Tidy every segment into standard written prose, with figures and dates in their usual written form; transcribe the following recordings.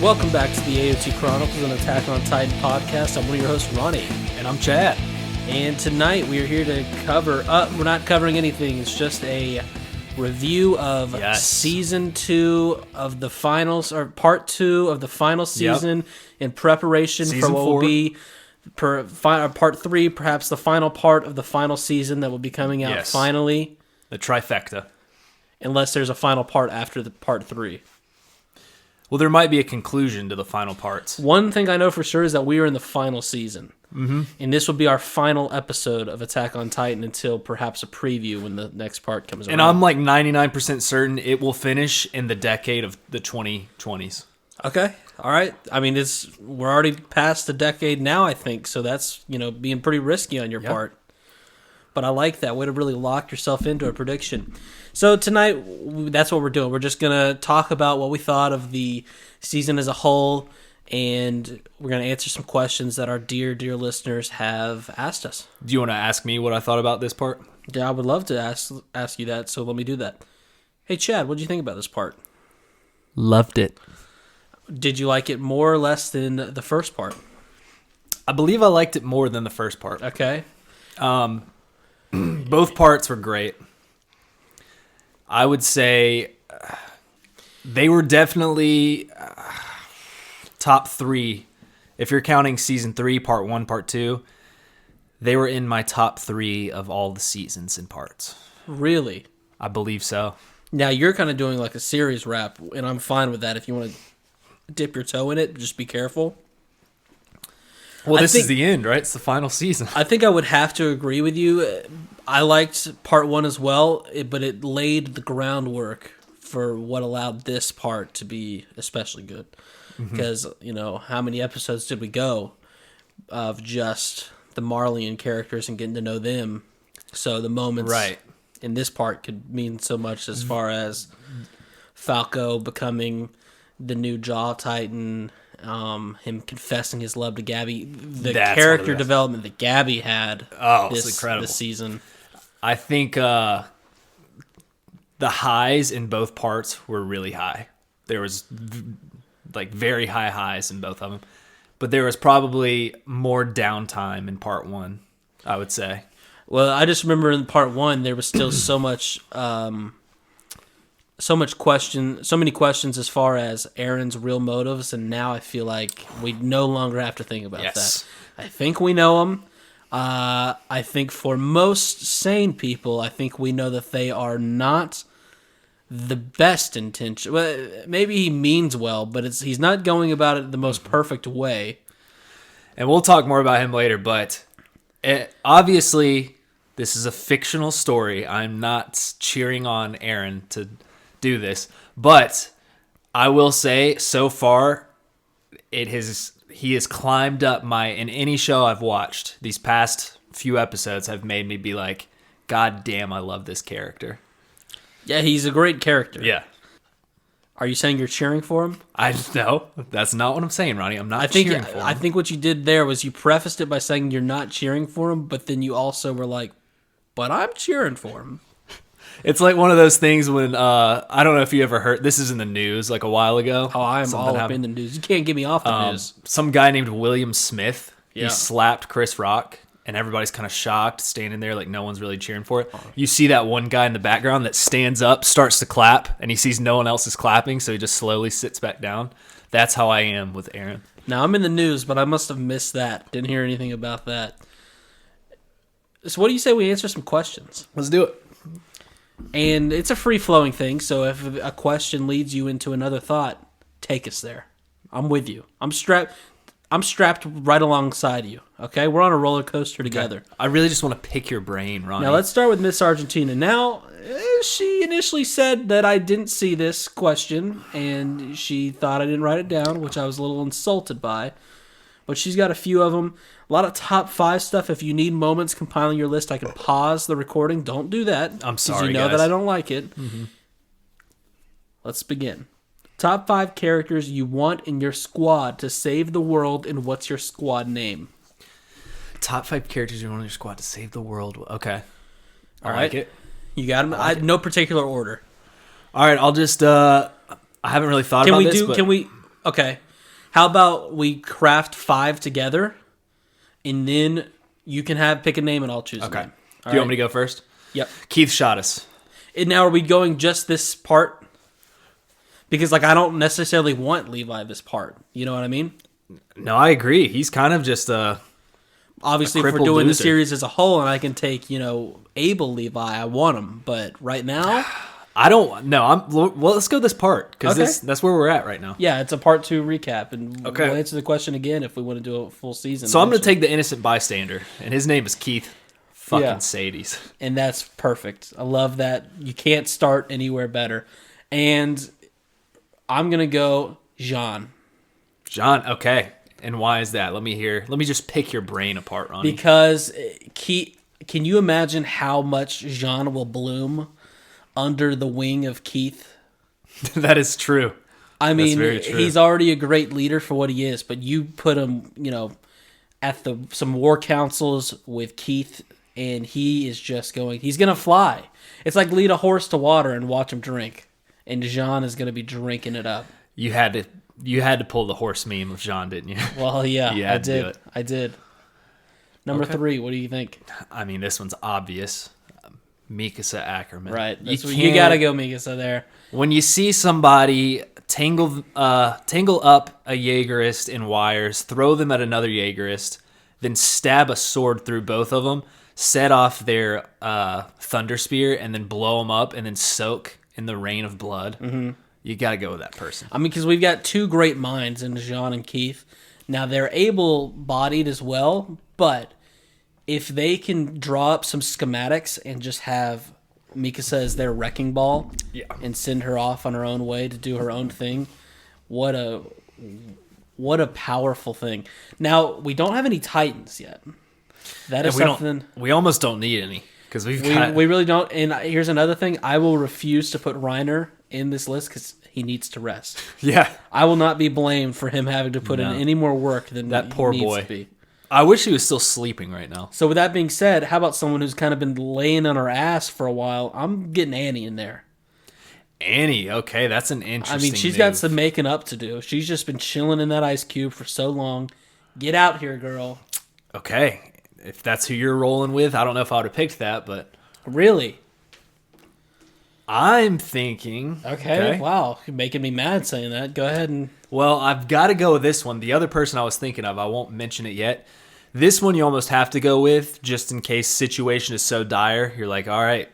Welcome back to the AoT Chronicles, an Attack on Titan podcast. I'm one of your hosts, Ronnie. And I'm Chad. And tonight we are here to cover... we're not covering anything. It's just a review of Season 2 of the finals, or Part 2 of the final season in preparation Season for what 4. will be Part 3, perhaps the final part of the final season that will be coming out finally. The trifecta. Unless there's a final part after the Part 3. Well, there might be a conclusion to the final parts. One thing I know for sure is that we are in the final season. Mm-hmm. And this will be our final episode of Attack on Titan until perhaps a preview when the next part comes around. And I'm like 99% certain it will finish in the decade of the 2020s. Okay. All right. I mean, we're already past the decade now, I think. So that's, being pretty risky on your part. But I like that way to really lock yourself into a prediction. So tonight, that's what we're doing. We're just going to talk about what we thought of the season as a whole, and we're going to answer some questions that our dear, dear listeners have asked us. Do you want to ask me what I thought about this part? Yeah, I would love to ask you that, so let me do that. Hey, Chad, what did you think about this part? Loved it. Did you like it more or less than the first part? I believe I liked it more than the first part. Okay. Both parts were great. I would say they were definitely top 3. If you're counting season 3, part 1, part 2, they were in my top 3 of all the seasons and parts. Really? I believe so. Now, you're kind of doing like a series wrap, and I'm fine with that. If you want to dip your toe in it, just be careful. Well, this is the end, right? It's the final season. I think I would have to agree with you. I liked part 1 as well, but it laid the groundwork for what allowed this part to be especially good. Because, how many episodes did we go of just the Marleyan characters and getting to know them? So the moments in this part could mean so much as far as Falco becoming the new Jaw Titan, him confessing his love to Gabby, the character development that Gabby had this season. I think the highs in both parts were really high. There was very high highs in both of them, but there was probably more downtime in part 1, I would say. Well, I just remember in part 1 there was still so many questions as far as Aaron's real motives, and now I feel like we no longer have to think about that. I think we know them. I think for most sane people, I think we know that they are not the best intention. Well, maybe he means well, but he's not going about it the most perfect way. And we'll talk more about him later, but obviously this is a fictional story. I'm not cheering on Aaron to do this, but I will say so far he has climbed up in any show I've watched. These past few episodes have made me be like, God damn, I love this character. Yeah, he's a great character. Yeah. Are you saying you're cheering for him? No, that's not what I'm saying, Ronnie. I'm not cheering for him. I think what you did there was you prefaced it by saying you're not cheering for him, but then you also were like, but I'm cheering for him. It's like one of those things when, I don't know if you ever heard, this is in the news like a while ago. Oh, I'm all up in the news. You can't get me off the news. Some guy named William Smith, he slapped Chris Rock, and everybody's kind of shocked, standing there like no one's really cheering for it. You see that one guy in the background that stands up, starts to clap, and he sees no one else is clapping, so he just slowly sits back down. That's how I am with Aaron. Now, I'm in the news, but I must have missed that. Didn't hear anything about that. So what do you say we answer some questions? Let's do it. And it's a free-flowing thing, so if a question leads you into another thought, take us there. I'm with you. I'm strapped right alongside you, okay? We're on a roller coaster together. Okay. I really just want to pick your brain, Ronnie. Now, let's start with Miss Argentina. Now, she initially said that I didn't see this question, and she thought I didn't write it down, which I was a little insulted by. But she's got a few of them. A lot of top 5 stuff. If you need moments compiling your list, I can pause the recording. Don't do that. I'm sorry, because you know guys. that I don't like it. Mm-hmm. Let's begin. Top 5 characters you want in your squad to save the world, and what's your squad name? Top 5 characters you want in your squad to save the world. Okay. All right. Like it. You got them? No particular order. All right, I'll just... I haven't really thought about this, but... Okay. How about we craft 5 together, and then you can pick a name and I'll choose a name. Do you want me to go first? Yep. Keith Shottis. And now are we going just this part? Because I don't necessarily want Levi this part. You know what I mean? No, I agree. He's kind of just obviously, if we're doing the series as a whole, and I can take Abel Levi, I want him. But right now, I don't. No, well, let's go this part because that's where we're at right now. Yeah, it's a part 2 recap, and we'll answer the question again if we want to do a full season. So I'm going to take the innocent bystander, and his name is Keith fucking Sadies, and that's perfect. I love that. You can't start anywhere better, and I'm going to go Jean. John, okay. And why is that? Let me just pick your brain apart, Ronnie. Because can you imagine how much Jean will bloom under the wing of Keith? That is true. I mean, he's already a great leader for what he is, but you put him, at some war councils with Keith, and he is just he's going to fly. It's like lead a horse to water and watch him drink, and Jean is going to be drinking it up. You had to pull the horse meme with Jean, didn't you? Well, yeah, I did. I did. Number 3, what do you think? I mean, this one's obvious. Mikasa Ackerman. Right. You got to go Mikasa there. When you see somebody tangle up a Jaegerist in wires, throw them at another Jaegerist, then stab a sword through both of them, set off their thunder spear, and then blow them up, and then soak in the rain of blood, you got to go with that person. I mean, because we've got 2 great minds in Jean and Keith. Now, they're able-bodied as well, but if they can draw up some schematics and just have Mikasa as their wrecking ball and send her off on her own way to do her own thing, what a powerful thing. Now, we don't have any Titans yet. That is something... We almost don't need any. Because we really don't. And here's another thing. I will refuse to put Reiner in this list because he needs to rest. Yeah. I will not be blamed for him having to put in any more work than that poor needs boy. To be. I wish he was still sleeping right now. So with that being said, how about someone who's kind of been laying on her ass for a while? I'm getting Annie in there. Annie, okay, that's an interesting she's move. got some making up to do. She's just been chilling in that ice cube for so long. Get out here, girl. Okay, if that's who you're rolling with, I don't know if I would have picked that, but... Really? I'm thinking... Okay, wow. You're making me mad saying that. Go ahead and... Well, I've got to go with this one. The other person I was thinking of, I won't mention it yet. This one you almost have to go with, just in case situation is so dire. You're like, all right,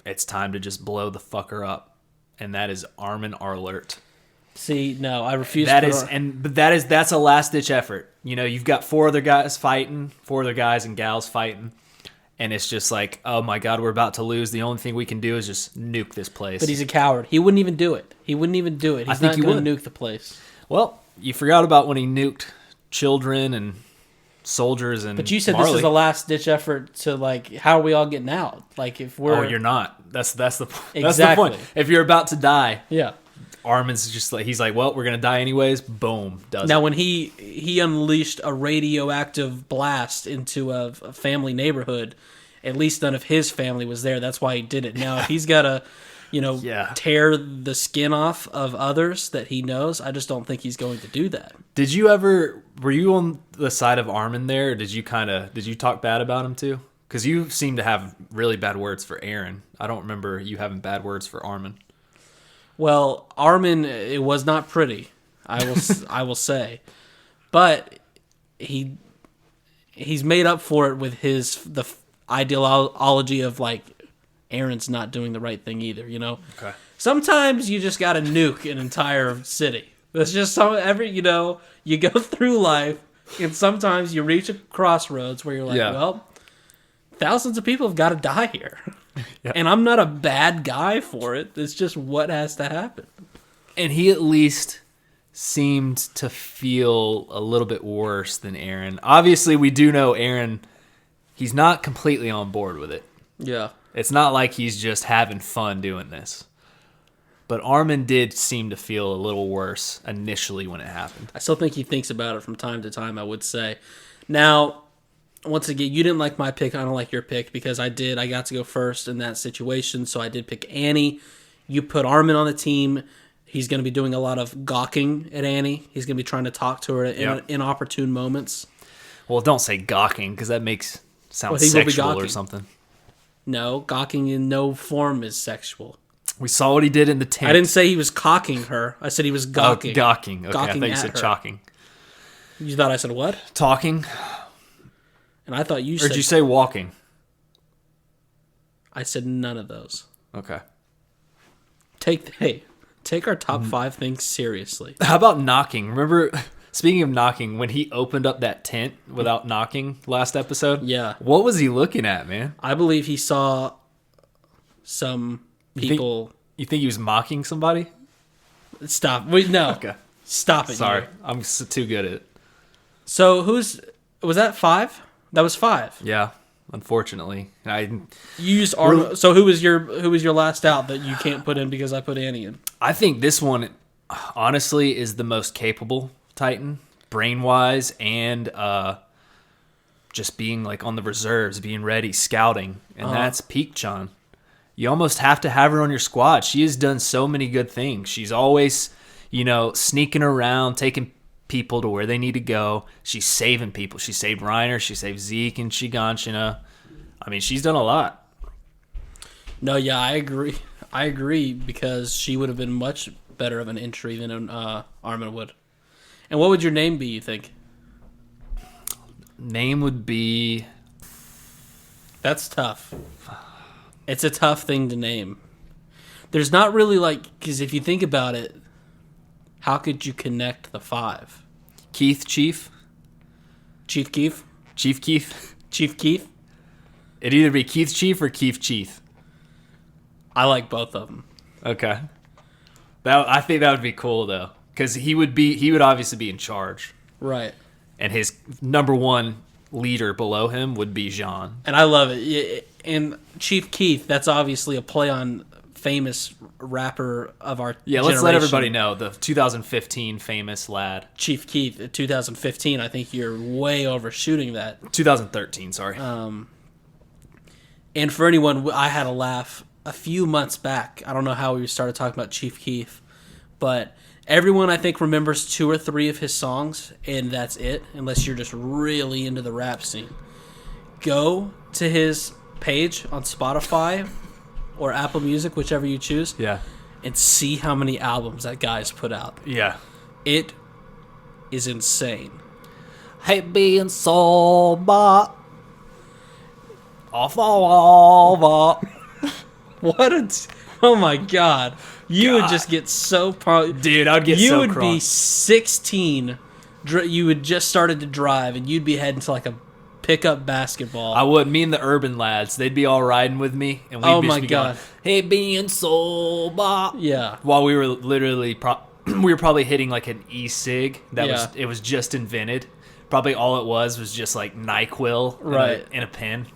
it's time to just blow the fucker up. And that is Armin Arlert. See, no, I refuse but that's a last-ditch effort. You've got 4 other guys and gals fighting. And it's just like, oh my God, we're about to lose. The only thing we can do is just nuke this place. But he's a coward. He wouldn't even do it. He's not going to nuke the place. Well, you forgot about when he nuked children and soldiers and But you said Marley. This is a last-ditch effort to, how are we all getting out? If we're... Oh, you're not. That's the point. Exactly. That's the point. If you're about to die... Yeah. Armin's just he's like, well, we're going to die anyways. Boom. Now, when he unleashed a radioactive blast into a family neighborhood, at least none of his family was there. That's why he did it. Now, if he's got to, tear the skin off of others that he knows, I just don't think he's going to do that. Were you on the side of Armin there, or did you talk bad about him too? Because you seem to have really bad words for Aaron. I don't remember you having bad words for Armin. Well, Armin, it was not pretty, I will say, but he's made up for it with the ideology of Aaron's not doing the right thing either. Okay. Sometimes you just got to nuke an entire city. That's just you go through life, and sometimes you reach a crossroads where you're like, well, thousands of people have got to die here. Yep. And I'm not a bad guy for it. It's just what has to happen. And he at least seemed to feel a little bit worse than Aaron. Obviously, we do know Aaron, he's not completely on board with it. Yeah. It's not like he's just having fun doing this. But Armin did seem to feel a little worse initially when it happened. I still think he thinks about it from time to time, I would say. Now... Once again, you didn't like my pick. I don't like your pick because I did. I got to go first in that situation, so I did pick Annie. You put Armin on the team, He's going to be doing a lot of gawking at Annie. He's going to be trying to talk to her in inopportune moments. Well, don't say gawking, because that makes sound sexual or something. No, gawking in no form is sexual. We saw what he did in the tent. I didn't say he was cocking her. I said he was gawking. Oh, gawking. Okay, gawking I thought you said her. chalking. You thought I said what? Talking. And I thought you said... Or did you say walking? I said none of those. Okay. Take our top 5 things seriously. How about knocking? Remember, speaking of knocking, when he opened up that tent without knocking last episode? Yeah. What was he looking at, man? I believe he saw some people... You think he was mocking somebody? Stop. Wait, no. Okay. Stop it. Sorry. You. I'm too good at it. So was that 5? That was 5. Yeah. Unfortunately, you used Arnold. So who was your last out that you can't put in because I put Annie in? I think this one, honestly, is the most capable Titan, brain wise, and just being like on the reserves, being ready, scouting, and that's Peak-chan. You almost have to have her on your squad. She has done so many good things. She's always, sneaking around, taking people to where they need to go. She's saving people. She saved Reiner. She saved Zeke and Shiganshina. I mean, she's done a lot. No, yeah, I agree because she would have been much better of an entry than Armin would. And what would your name be, you think? Name would be... That's tough. It's a tough thing to name. There's not really because if you think about it, how could you connect the 5? Keith Chief? Chief Keith? Chief Keith? Chief Keith? It'd either be Keith Chief or Keith Chief. I like both of them. Okay. I think that would be cool, though. Because he would obviously be in charge. Right. And his number one leader below him would be Jean. And I love it. And Chief Keith, that's obviously a play on famous rapper of our generation. Let's let everybody know. The 2015 famous lad. Chief Keith, 2015. I think you're way overshooting that. 2013, sorry. And for anyone, I had a laugh a few months back. I don't know how we started talking about Chief Keef, but everyone I think remembers 2 or 3 of his songs, and that's it, unless you're just really into the rap scene. Go to his page on Spotify or Apple Music, whichever you choose, and see how many albums that guy's put out. Yeah. It is insane. Hate being sober. Off. What oh my god. You would just get so dude, I'd get so You would crunk. be 16. You would just started to drive and you'd be heading to like a pickup basketball. I would. Me and the urban lads, they'd be all riding with me, and we'd be going, "Hey, being sober." Yeah. While we were literally, we were probably hitting like an e-cig it was just invented. Probably all it was just like NyQuil in a pen.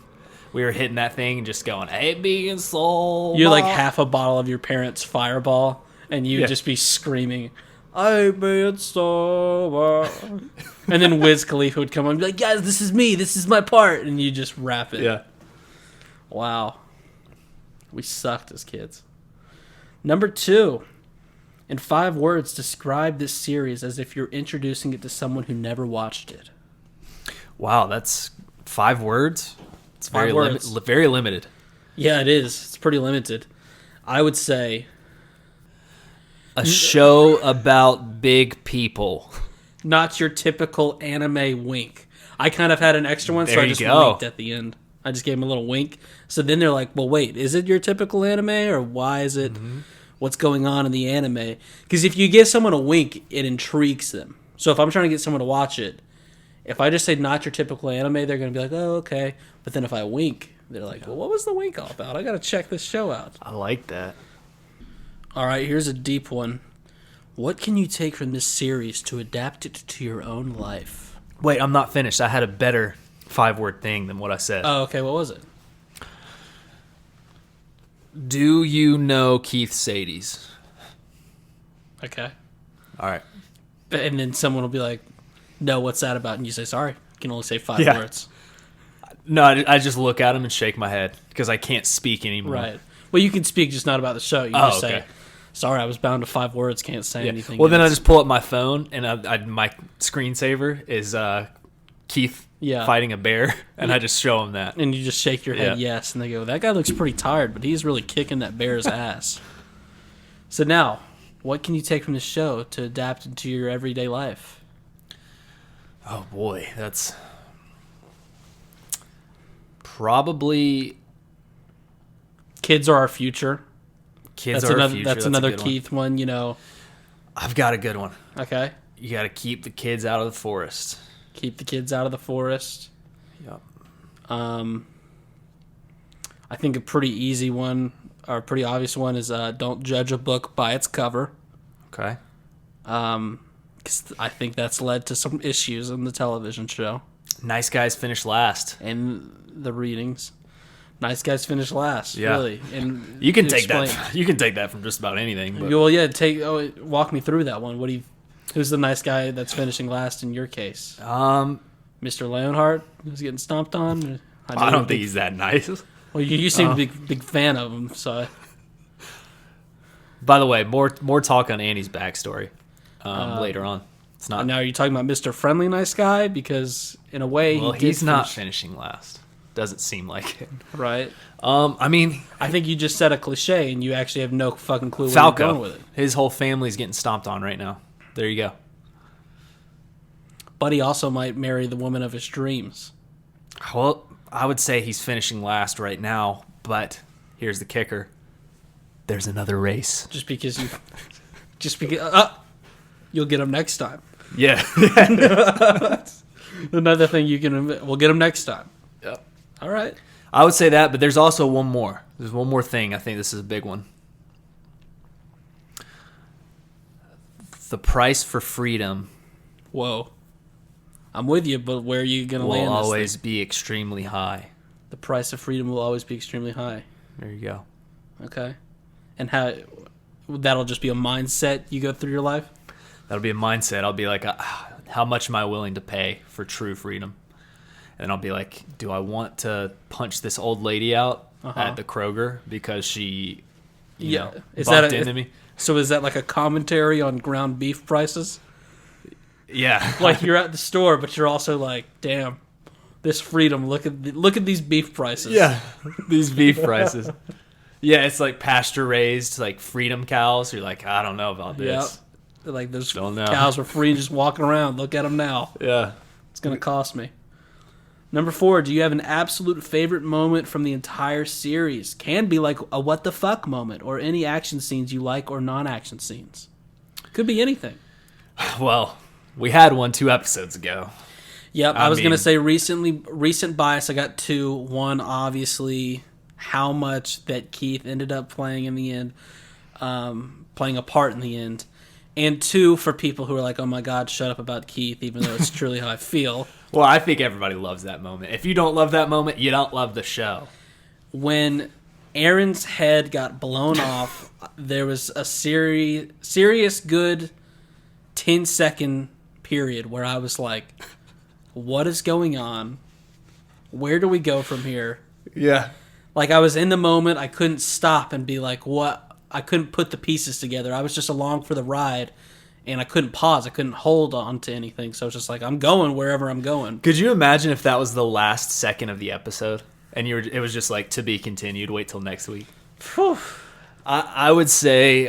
We were hitting that thing and just going, "Hey, being sober." You're like half a bottle of your parents' Fireball, and you'd just be screaming, "Hey, being sober." And then Wiz Khalifa would come on and be like, "Guys, this is me. This is my part." And you just rap it. Yeah. Wow. We sucked as kids. Number 2. In 5 words, describe this series as if you're introducing it to someone who never watched it. Wow, that's 5 words? It's 5 words. Very limited. Yeah, it is. It's pretty limited. I would say... A show about big people. Not your typical anime wink. I kind of had an extra one, so I just winked at the end. I just gave him a little wink. So then they're like, well, wait, is it your typical anime, or why is it... What's going on in the anime? Because if you give someone a wink, it intrigues them. So if I'm trying to get someone to watch it, if I just say not your typical anime, they're going to be like, oh, okay. But then if I wink, they're like, well, what was the wink all about? I got to check this show out. I like that. All right, here's a deep one. What can you take from this series to adapt it to your own life? Wait, I'm not finished. I had a better 5-word thing than what I said. Oh, okay. What was it? Do you know Keith Sadie's? Okay. All right. And then someone will be like, no, what's that about? And you say, sorry, you can only say 5 words. No, I just look at him and shake my head because I can't speak anymore. Right. Well, you can speak, just not about the show. You just say, Sorry, I was bound to 5 words. Can't say anything. Well, then I just pull up my phone, and my screensaver is Keith fighting a bear, and I just show him that. And you just shake your head yes, and they go, that guy looks pretty tired, but he's really kicking that bear's ass. So now, what can you take from this show to adapt into your everyday life? Oh, boy. That's probably... Kids are our future. Kids are our future. That's another Keith one, you know. I've got a good one. Okay. You got to keep the kids out of the forest. Keep the kids out of the forest. Yep. I think a pretty easy one, or a pretty obvious one, is don't judge a book by its cover. Okay. Because I think that's led to some issues in the television show. Nice guys finish last. And the readings. Nice guys finish last, really. And you can take that. You can take that from just about anything. But. Well, yeah. Walk me through that one. Who's the nice guy that's finishing last in your case? Mr. Leonhardt, who's getting stomped on. I don't think he's that nice. Well, you seem to be a big fan of him. So. By the way, more talk on Annie's backstory later on. It's not. Now, are you talking about Mr. Friendly Nice Guy? Because in a way, he's not finishing last. Doesn't seem like it. Right. I mean... I think you just said a cliche, and you actually have no fucking clue where you're going with it. His whole family's getting stomped on right now. There you go. But he also might marry the woman of his dreams. Well, I would say he's finishing last right now, but here's the kicker. There's another race. Just because you'll get him next time. Yeah. Another thing we'll get him next time. Yep. All right. I would say that, but there's also one more. There's one more thing. I think this is a big one. The price for freedom. Whoa. I'm with you, but where are you going to land this will always be extremely high. The price of freedom will always be extremely high. There you go. Okay. And that'll just be a mindset you go through your life? That'll be a mindset. I'll be like, how much am I willing to pay for true freedom? And I'll be like, do I want to punch this old lady out at the Kroger because she, bumped into me? So is that like a commentary on ground beef prices? Yeah. Like you're at the store, but you're also like, damn, this freedom. Look at these beef prices. Yeah, these beef prices. Yeah, it's like pasture raised, like freedom cows. You're like, I don't know about this. Yep. Like those cows were free and just walking around. Look at them now. Yeah. It's going to cost me. Number 4, do you have an absolute favorite moment from the entire series? Can be like a what the fuck moment or any action scenes you like or non-action scenes. Could be anything. Well, we had one 2 episodes ago. Yep, I was going to say recent bias, I got 2. One, obviously, how much that Keith ended up playing in the end, playing a part in the end. And 2, for people who are like, oh my God, shut up about Keith, even though it's truly how I feel. Well, I think everybody loves that moment. If you don't love that moment, you don't love the show. When Aaron's head got blown off, there was a serious good 10-second period where I was like, what is going on? Where do we go from here? Yeah. Like, I was in the moment. I couldn't stop and be like, what? I couldn't put the pieces together. I was just along for the ride, and I couldn't pause. I couldn't hold on to anything. So it's just like, I'm going wherever I'm going. Could you imagine if that was the last second of the episode, and it was just like, to be continued, wait till next week? Whew. I would say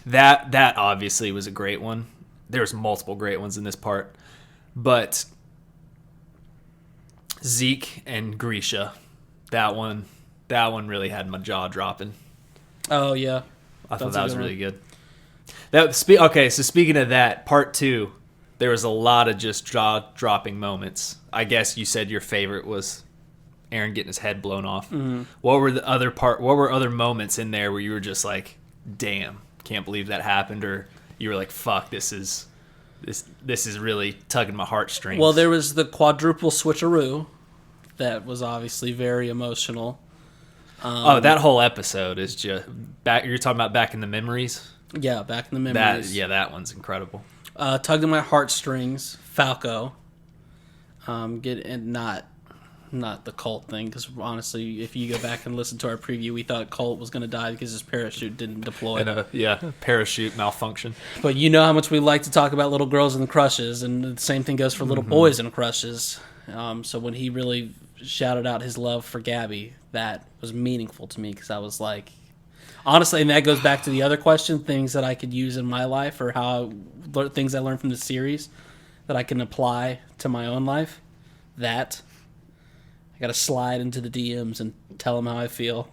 that obviously was a great one. There's multiple great ones in this part. But Zeke and Grisha, that one really had my jaw dropping. Oh, yeah. I thought that was really good. Okay, so speaking of that, part 2, there was a lot of just jaw-dropping moments. I guess you said your favorite was Aaron getting his head blown off. Mm-hmm. What were other moments in there where you were just like, damn, can't believe that happened? Or you were like, fuck, this is really tugging my heartstrings? Well, there was the quadruple switcheroo. That was obviously very emotional. That whole episode is just back. You're talking about Back in the Memories? Yeah, Back in the Memories. That one's incredible. Tugged at my heartstrings, Falco. not the Colt thing, because honestly, if you go back and listen to our preview, we thought Colt was going to die because his parachute didn't deploy. And parachute malfunction. But you know how much we like to talk about little girls and crushes, and the same thing goes for little boys and crushes. So when he really shouted out his love for Gabby, that was meaningful to me, because I was like, honestly, and that goes back to the other question, things that I could use in my life, or things I learned from the series that I can apply to my own life. That I gotta slide into the DMs and tell them how I feel.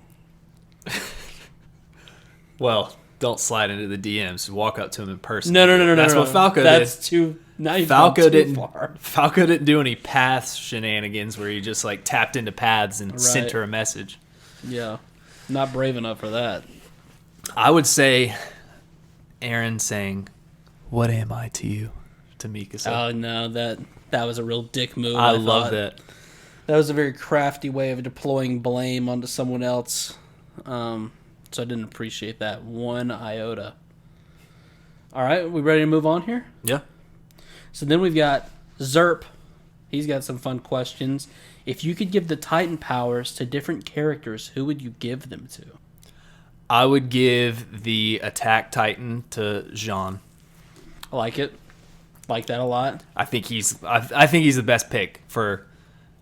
Well, don't slide into the DMs. Walk up to him in person. No. That's what Falco did. That's too. Now you've gone too far. Falco didn't do any path shenanigans where he just like tapped into paths and sent her a message. Yeah, not brave enough for that. I would say Aaron saying, "What am I to you?" to Mikasa. Oh no, that was a real dick move. I love that. That was a very crafty way of deploying blame onto someone else. So I didn't appreciate that one iota. All right, we ready to move on here? Yeah. So then we've got Zerp. He's got some fun questions. If you could give the Titan powers to different characters, who would you give them to? I would give the Attack Titan to Jean. I like it. Like that a lot. I think he's the best pick for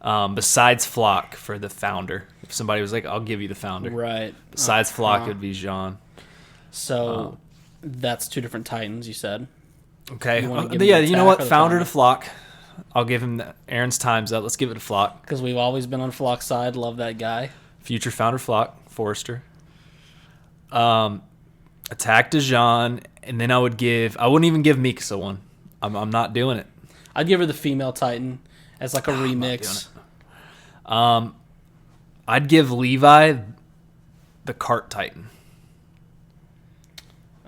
besides Flock for the founder. If somebody was like, I'll give you the founder. Right. Besides Flock, it would be Jean. So that's two different Titans, you said. Okay. You know what? Founder to Flock. I'll give him Aaron's time's up. Let's give it to Flock. Because we've always been on Flock's side. Love that guy. Future founder Flock, Forrester. Attack to Jean, and then I wouldn't even give Mikasa one. I'm not doing it. I'd give her the female Titan as like a remix. I'd give Levi the Cart Titan.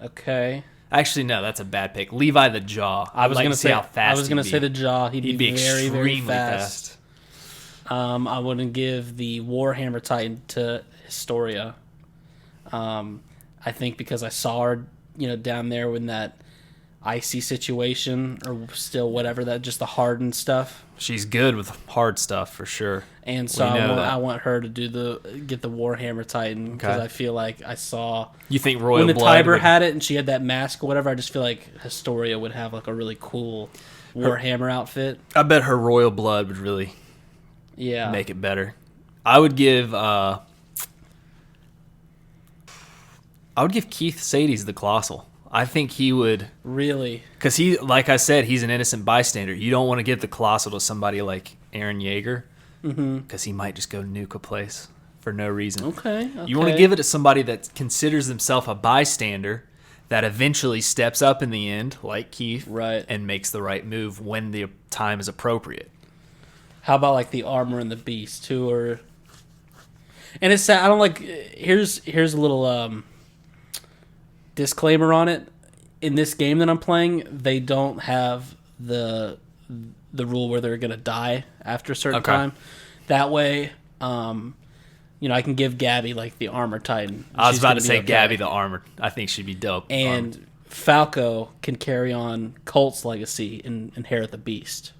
Okay. Actually, no, that's a bad pick. Levi the Jaw. I was going to say how fast. I was going to say the Jaw. He'd be very, very fast. I wouldn't give the Warhammer Titan to Historia. I think because I saw her, down there in that icy situation, or still whatever, that just the hardened stuff. She's good with hard stuff for sure. And so I want her to get the Warhammer Titan, because I feel like I saw. You think Royal when the Blood Tiber had it and she had that mask or whatever? I just feel like Historia would have like a really cool Warhammer outfit. I bet her Royal Blood would really make it better. I would give Keith Sadie's the Colossal. I think he would... Really? Because he, like I said, he's an innocent bystander. You don't want to give the Colossal to somebody like Eren Yeager, because he might just go nuke a place for no reason. Okay. You want to give it to somebody that considers himself a bystander, that eventually steps up in the end, like Keith, right, and makes the right move when the time is appropriate. How about like the Armor and the Beast, too? Or... And it's sad. I don't like... Here's a little... disclaimer on it. In this game that I'm playing, they don't have the rule where they're gonna die after a certain time. That way, I can give Gabby like the Armor Titan. I was about to say Gabby the Armor. I think she'd be dope. And Falco can carry on Colt's legacy and inherit the Beast.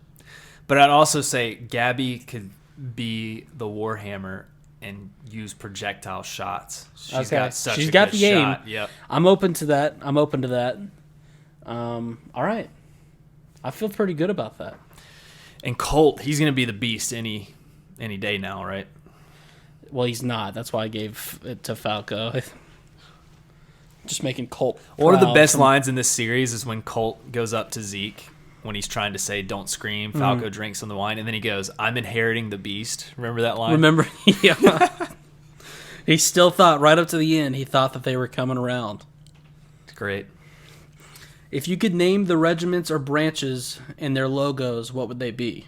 But I'd also say Gabby could be the Warhammer and use projectile shots. She's got the aim. Yep. I'm open to that. All right. I feel pretty good about that. And Colt, he's going to be the Beast any day now, right? Well, he's not. That's why I gave it to Falco. Just making Colt proud. One of the best lines in this series is when Colt goes up to Zeke when he's trying to say, "Don't scream." Falco drinks on the wine, and then he goes, "I'm inheriting the Beast." Remember that line? Remember? Yeah. He still thought, right up to the end, he thought that they were coming around. Great. If you could name the regiments or branches and their logos, what would they be?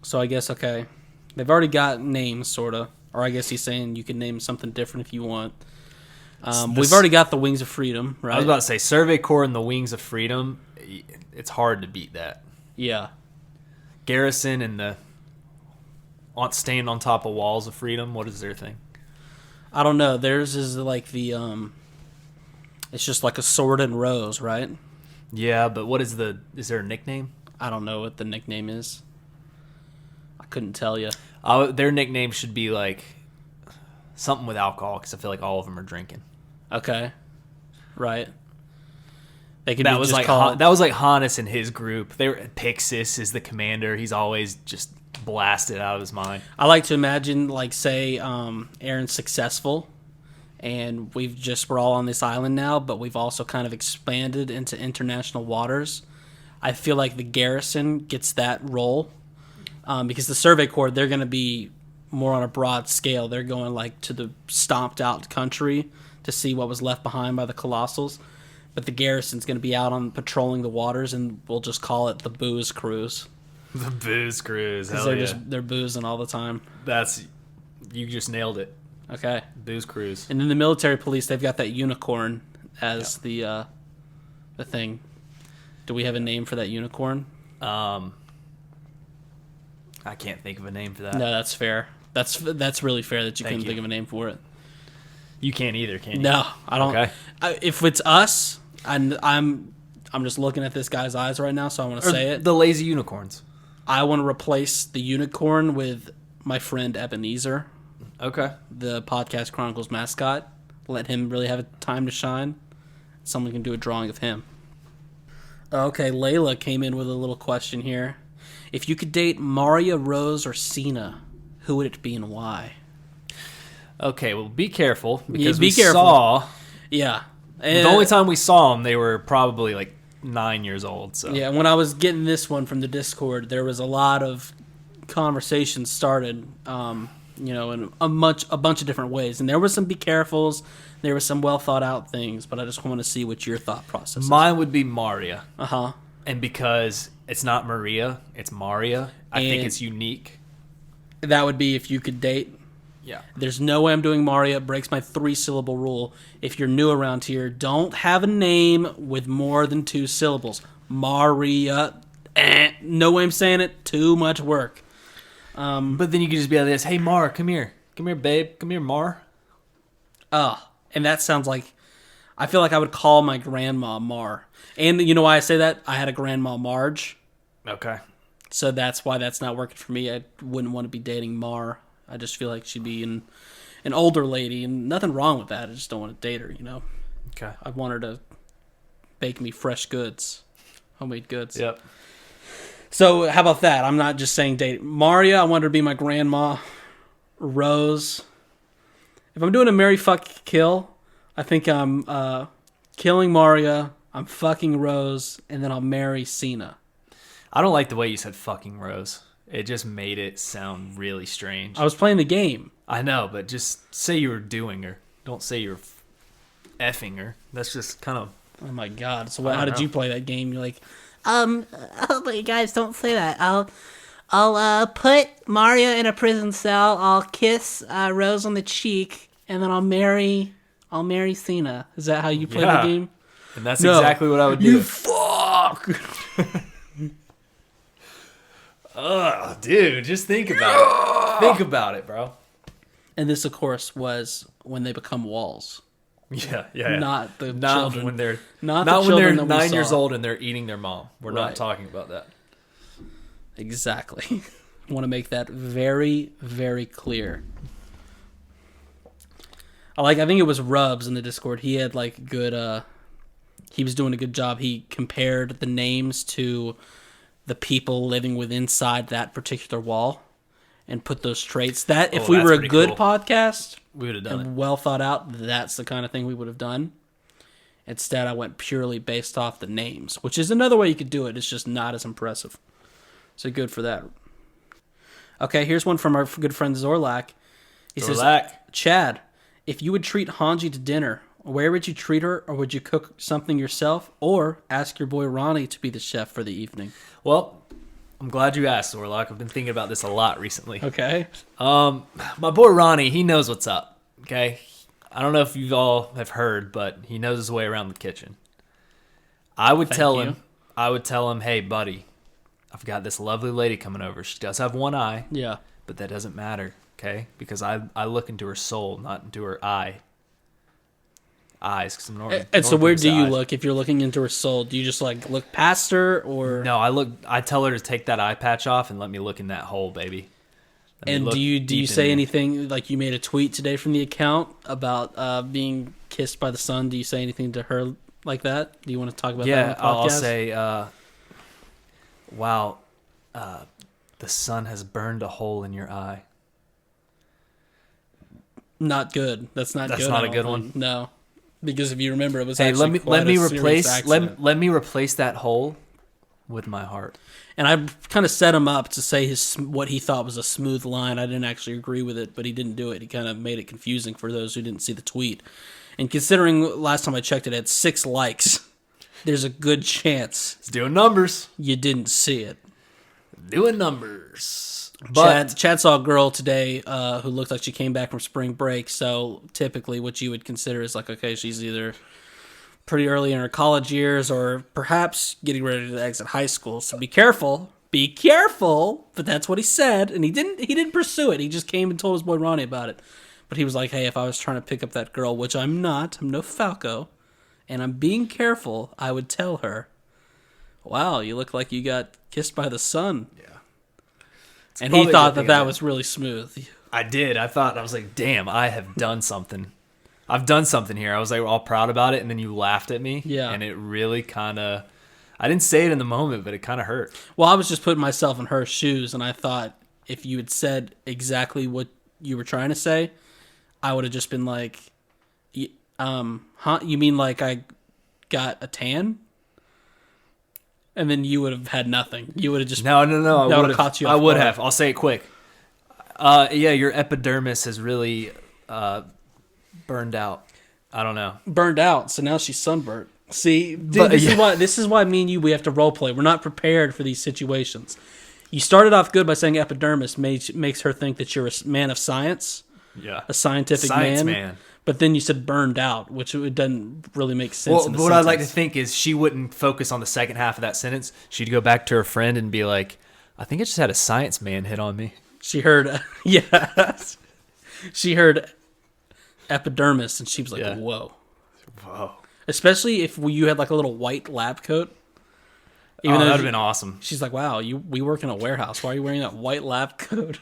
So I guess, okay, they've already got names, sort of. Or I guess he's saying you can name something different if you want. We've already got the Wings of Freedom, right? I was about to say, Survey Corps and the Wings of Freedom, it's hard to beat that. Yeah. Garrison and the staying on top of walls of freedom, what is their thing? I don't know. Theirs is like the... it's just like a sword and rose, right? Yeah, but what is is there a nickname? I don't know what the nickname is. I couldn't tell you. Their nickname should be like something with alcohol, because I feel like all of them are drinking. Okay, right. They could That was just like call it, that was like Hannes and his group. Pixis is the commander. He's always just blasted out of his mind. I like to imagine, like, say, Aaron's successful, and we're all on this island now, but we've also kind of expanded into international waters. I feel like the garrison gets that role, because the Survey Corps, they're going to be more on a broad scale. They're going, like, to the stomped out country to see what was left behind by the Colossals. But the garrison's going to be out on patrolling the waters, and we'll just call it the Booze Cruise. The Booze Cruise. Because they're boozing all the time. You just nailed it. Okay. Booze Cruise. And then the military police, they've got that unicorn as the thing. Do we have a name for that unicorn? I can't think of a name for that. No, that's fair. That's really fair that you couldn't think of a name for it. You can't either, can you? No, I don't. Okay. If it's us, and I'm just looking at this guy's eyes right now, so I want to say it. The Lazy Unicorns. I want to replace the unicorn with my friend Ebenezer. Okay. The Podcast Chronicles mascot. Let him really have a time to shine. Someone can do a drawing of him. Okay, Layla came in with a little question here. If you could date Maria, Rose, or Cena, who would it be and why? Okay, well, be careful, because Be careful. saw... Yeah. The only time we saw them, they were probably like 9 years old. So yeah, when I was getting this one from the Discord, there was a lot of conversations started, in a bunch of different ways. And there was some be carefuls, there was some well thought out things, but I just want to see what your thought process is. Mine would be Maria. Uh-huh. And because it's not Maria, it's Maria, I think it's unique. That would be if you could date. Yeah. There's no way I'm doing Maria. It breaks my 3-syllable rule. If you're new around here, don't have a name with more than 2 syllables. Maria. No way I'm saying it. Too much work. But then you could just be like this, hey, Mar, come here. Come here, babe. Come here, Mar. And that sounds like... I feel like I would call my grandma Mar. And you know why I say that? I had a grandma Marge. Okay. So that's why that's not working for me. I wouldn't want to be dating Mar. I just feel like she'd be an older lady, and nothing wrong with that. I just don't want to date her, Okay. I want her to bake me fresh goods, homemade goods. Yep. So how about that? I'm not just saying date. Maria, I want her to be my grandma. Rose. If I'm doing a marry, fuck, kill, I think I'm killing Maria, I'm fucking Rose, and then I'll marry Cena. I don't like the way you said fucking Rose. It just made it sound really strange. I was playing the game. I know, but just say you were doing her. Don't say you're effing her. That's just kind of... Oh my god. So how did you play that game? You're like, oh, but you guys don't say that. I'll put Mario in a prison cell. I'll kiss Rose on the cheek, and then I'll marry Cena. Is that how you play the game? And that's exactly what I would do. You fuck! Ugh, dude, just think about it. Think about it, bro. And this, of course, was when they become walls. Yeah. Not the Not children. when they're Not not the when they're children that we 9 years saw. old and they're eating their mom. We're Right. not talking about that. Exactly. I want to make that very, very clear. I think it was Rubs in the Discord. He had like good he was doing a good job. He compared the names to the people living within inside that particular wall and put those traits. That if we were a good podcast, we would have done it. well thought out, that's the kind of thing we would have done. Instead, I went purely based off the names, which is another way you could do it. It's just not as impressive. So good for that. Okay, here's one from our good friend Zorlak. He says, Chad, if you would treat Hanji to dinner, where would you treat her, or would you cook something yourself, or ask your boy Ronnie to be the chef for the evening? Well, I'm glad you asked, Orlock. I've been thinking about this a lot recently. Okay. My boy Ronnie, he knows what's up, okay? I don't know if you all have heard, but he knows his way around the kitchen. I would tell him, hey, buddy, I've got this lovely lady coming over. She does have one eye. Yeah. But that doesn't matter, okay? Because I look into her soul, not into her eyes. Cause I'm normal. And so where do you look if you're looking into her soul? Do you just like look past her, or no? I tell her to take that eye patch off and let me look in that hole, baby. And do you say anything, like you made a tweet today from the account about being kissed by the sun? Do you say anything to her like that? Do you want to talk about that on the podcast? I'll say, wow, the sun has burned a hole in your eye. Not good. That's not good. That's not a good one. No. Because if you remember, it was let me replace that hole with my heart. And I kind of set him up to say what he thought was a smooth line. I didn't actually agree with it, but he didn't do it. He kind of made it confusing for those who didn't see the tweet. And considering last time I checked it had 6 likes, there's a good chance it's doing numbers. You didn't see it. Doing numbers. But Chad saw a girl today who looked like she came back from spring break. So typically what you would consider is like, okay, she's either pretty early in her college years or perhaps getting ready to exit high school. So be careful. Be careful. But that's what he said. And he didn't pursue it. He just came and told his boy Ronnie about it. But he was like, hey, if I was trying to pick up that girl, which I'm not, I'm no Falco, and I'm being careful, I would tell her, wow, you look like you got kissed by the sun. Yeah. And he thought that was really smooth. I did. I was like, damn, I have done something. I've done something here. I was like all proud about it, and then you laughed at me. Yeah. And it really kind of, I didn't say it in the moment, but it kind of hurt. Well, I was just putting myself in her shoes, and I thought if you had said exactly what you were trying to say, I would have just been like, huh? You mean like I got a tan? And then you would have had nothing. You would have just... No. That would have caught you off guard. I would guard. have. I'll say it quick. Yeah, your epidermis has really burned out. I don't know. Burned out, so now she's sunburnt. See, dude, this is why me and you, we have to role play. We're not prepared for these situations. You started off good by saying epidermis makes her think that you're a man of science. Yeah. A scientific man. But then you said burned out, which it doesn't really make sense. Well, what I'd like to think is she wouldn't focus on the second half of that sentence. She'd go back to her friend and be like, I think I just had a science man hit on me. She heard, she heard epidermis, and she was like, whoa. Especially if you had like a little white lab coat. That would have been awesome. She's like, wow, we work in a warehouse. Why are you wearing that white lab coat?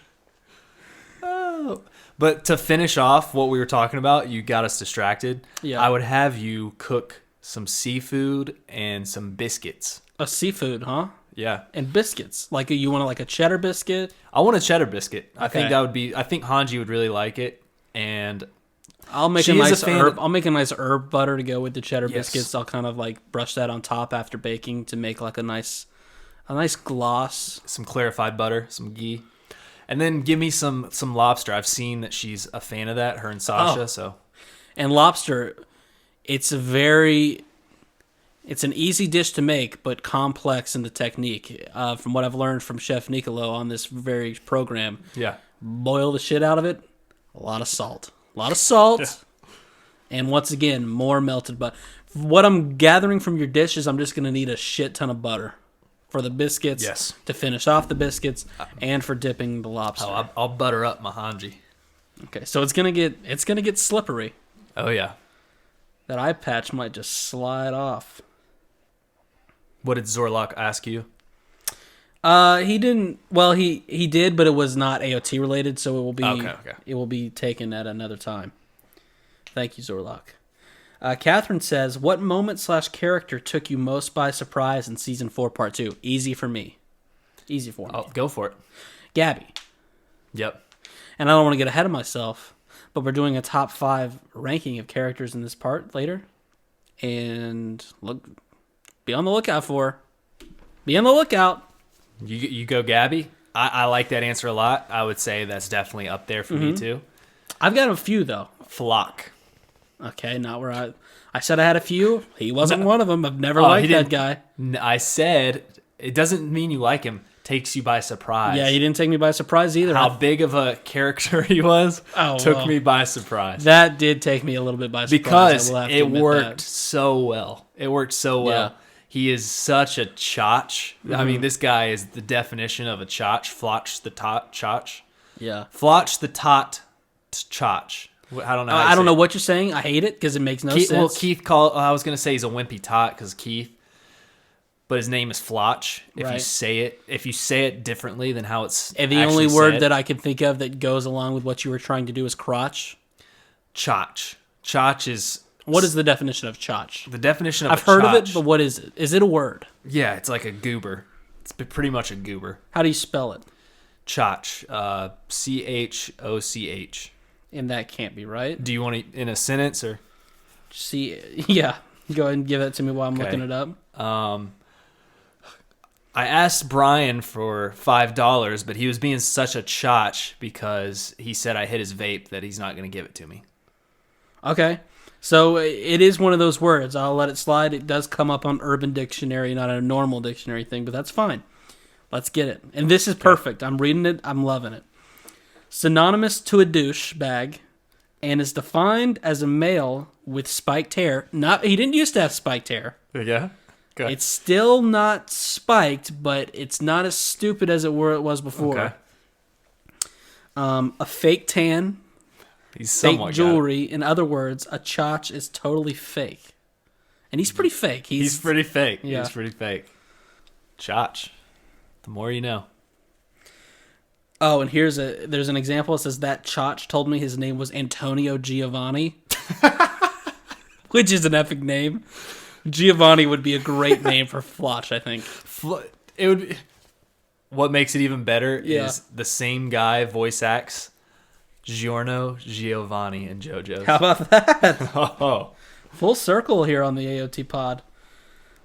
Oh. But to finish off what we were talking about, you got us distracted. Yeah. I would have you cook some seafood and some biscuits. A seafood, huh? Yeah. And biscuits. Like you want like a cheddar biscuit? I want a cheddar biscuit. Okay. I think that would be, I think Hanji would really like it. And I'll make a nice herb butter to go with the cheddar biscuits. I'll kind of like brush that on top after baking to make like a nice gloss. Some clarified butter, some ghee. And then give me some lobster. I've seen that she's a fan of that, her and Sasha. And lobster, it's an easy dish to make, but complex in the technique. From what I've learned from Chef Nicolo on this very program, boil the shit out of it. A lot of salt, and once again, more melted butter. What I'm gathering from your dish is I'm just gonna need a shit ton of butter for the biscuits, to finish off the biscuits, and for dipping the lobster. Oh, I'll butter up my Hanji. Okay, so it's gonna get slippery. Oh yeah, that eye patch might just slide off. What did Zorlok ask you? He didn't. Well, he did, but it was not AoT related, so it will be it will be taken at another time. Thank you, Zorlok. Catherine says, what moment/character took you most by surprise in Season 4, Part 2? Easy for me. Easy for me. Oh, go for it. Gabby. Yep. And I don't want to get ahead of myself, but we're doing a top 5 ranking of characters in this part later. And be on the lookout for her. Be on the lookout. You go Gabby? I like that answer a lot. I would say that's definitely up there for me, too. I've got a few, though. Flock. Okay, not where I said I had a few. He wasn't one of them. I've never liked that guy. I said, it doesn't mean you like him. Takes you by surprise. Yeah, he didn't take me by surprise either. How big of a character he was took me by surprise. That did take me a little bit by surprise. Because it worked so well. It worked so well. Yeah. He is such a chotch. I mean, this guy is the definition of a chotch. Flotch the tot chotch. Yeah. Flotch the tot chotch. I don't know. I don't know what you're saying. I hate it because it makes no sense. Well, Keith I was going to say he's a wimpy tot because Keith. but his name is Flotch. If Right. you say it differently than how it's And the only word that I can think of that goes along with what you were trying to do is crotch. Chotch. Chotch is... What is the definition of chotch? The definition of I've heard of it, but what is it? Is it a word? Yeah, it's like a goober. It's pretty much a goober. How do you spell it? Chotch. Choch. And that can't be right. Do you want it in a sentence or? Yeah. Go ahead and give that to me while I'm Okay. looking it up. I asked Brian for $5, but he was being such a chotch because he said I hit his vape that he's not going to give it to me. Okay. So it is one of those words. I'll let it slide. It does come up on Urban Dictionary, not a normal dictionary thing, but that's fine. Let's get it. And this is perfect. I'm reading it. I'm loving it. Synonymous to a douche bag and is defined as a male with spiked hair. He didn't used to have spiked hair. Yeah? Okay. It's still not spiked, but it's not as stupid as it was before. Okay. A fake tan, He's fake somewhat jewelry. In other words, a chotch is totally fake. And he's pretty fake. He's pretty fake. Yeah. He's pretty fake. Chotch. The more you know. Oh, and there's an example. It says that chotch told me his name was Antonio Giovanni, which is an epic name. Giovanni would be a great name for Flotch, I think. It would be, what makes it even better Yeah. is the same guy voice acts Giorno, Giovanni, and JoJo's. How about that? Oh. Full circle here on the AoT pod.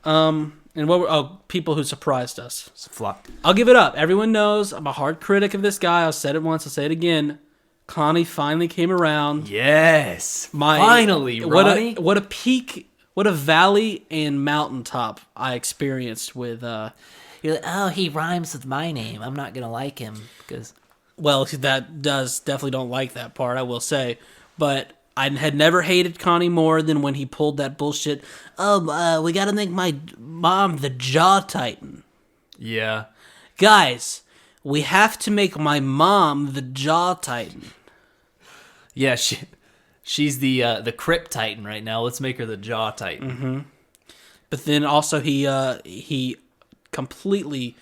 And people who surprised us. It's a flop. I'll give it up. Everyone knows I'm a hard critic of this guy. I've said it once. I'll say it again. Connie finally came around. Yes. Finally, Ronnie. What a peak, what a valley and mountaintop I experienced with... You're like, oh, he rhymes with my name. I'm not going to like him because... Well, that definitely don't like that part, I will say. But I had never hated Connie more than when he pulled that bullshit. Oh, we got to make my mom the Jaw Titan. Yeah. Guys, we have to make my mom the Jaw Titan. Yeah, she's the Crypt Titan right now. Let's make her the Jaw Titan. Mm-hmm. But then also he completely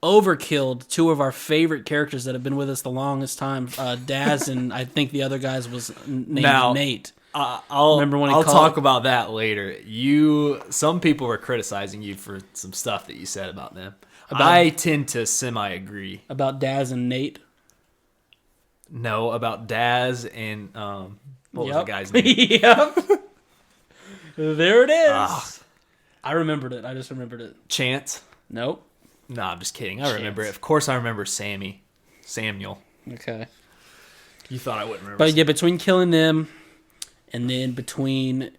overkilled two of our favorite characters that have been with us the longest time, Daz and I think the other guy's was named Nate. I'll Remember when I'll talk about that later. Some people were criticizing you for some stuff that you said about them. I tend to semi-agree. About Daz and Nate? No, about Daz and what was the guy's name? Yep. There it is. Ah. I remembered it. I just remembered it. Chance? Nope. No, I'm just kidding. I remember it. Of course I remember Samuel. Okay. You thought I wouldn't remember. But yeah, between killing them and then between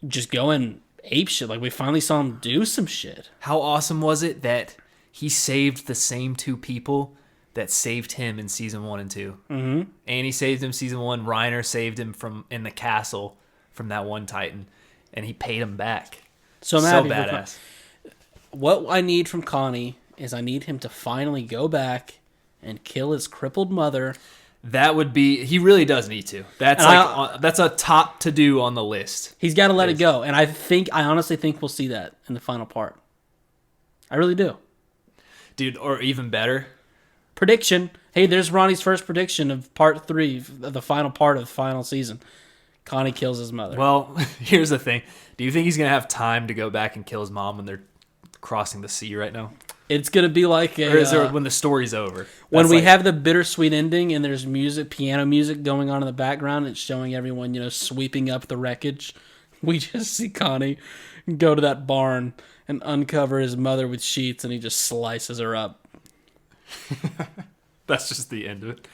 just going ape shit, like we finally saw him do some shit. How awesome was it that he saved the same two people that saved him in season 1 and 2? Mm-hmm. And he saved him season 1. Reiner saved him in the castle from that one Titan, and he paid him back. So I'm happy for badass. What I need from Connie is I need him to finally go back and kill his crippled mother. That would be... He really does need to. That's that's a top to do on the list. He's got to let it go. And I honestly think we'll see that in the final part. I really do. Dude, or even better. Prediction. Hey, there's Ronnie's first prediction of part 3, the final part of the final season. Connie kills his mother. Well, here's the thing. Do you think he's going to have time to go back and kill his mom when they're crossing the sea right now? It's going to be like Or is there when the story's over? When we have the bittersweet ending and there's piano music going on in the background, it's showing everyone, sweeping up the wreckage. We just see Connie go to that barn and uncover his mother with sheets, and he just slices her up. That's just the end of it.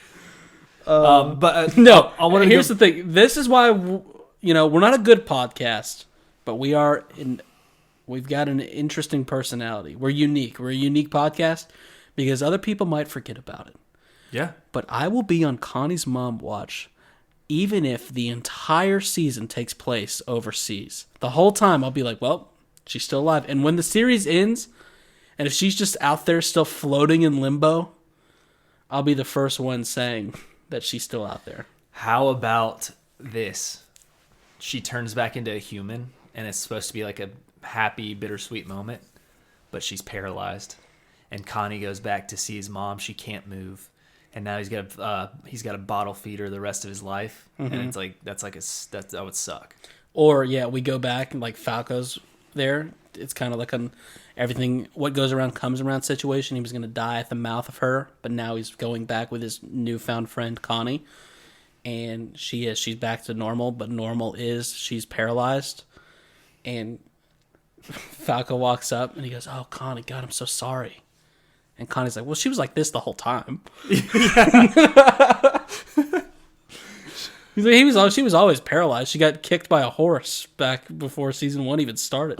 No, here's the thing. This is why, we're not a good podcast, but we've got an interesting personality. We're unique. We're a unique podcast because other people might forget about it. Yeah. But I will be on Connie's mom watch even if the entire season takes place overseas. The whole time I'll be like, well, she's still alive. And when the series ends, and if she's just out there still floating in limbo, I'll be the first one saying that she's still out there. How about this? She turns back into a human, and it's supposed to be like a happy, bittersweet moment, but she's paralyzed. And Connie goes back to see his mom. She can't move, and now he's got a bottle feeder the rest of his life. And it's like that would suck. Or yeah, we go back and like Falco's there. It's kind of like an everything what goes around comes around situation. He was going to die at the mouth of her, but now he's going back with his newfound friend Connie, and she's back to normal. But normal is she's paralyzed, and Falco walks up and he goes, "Oh, Connie, God, I'm so sorry." And Connie's like, "Well, she was like this the whole time." He's like, she was always paralyzed. She got kicked by a horse back before season 1 even started.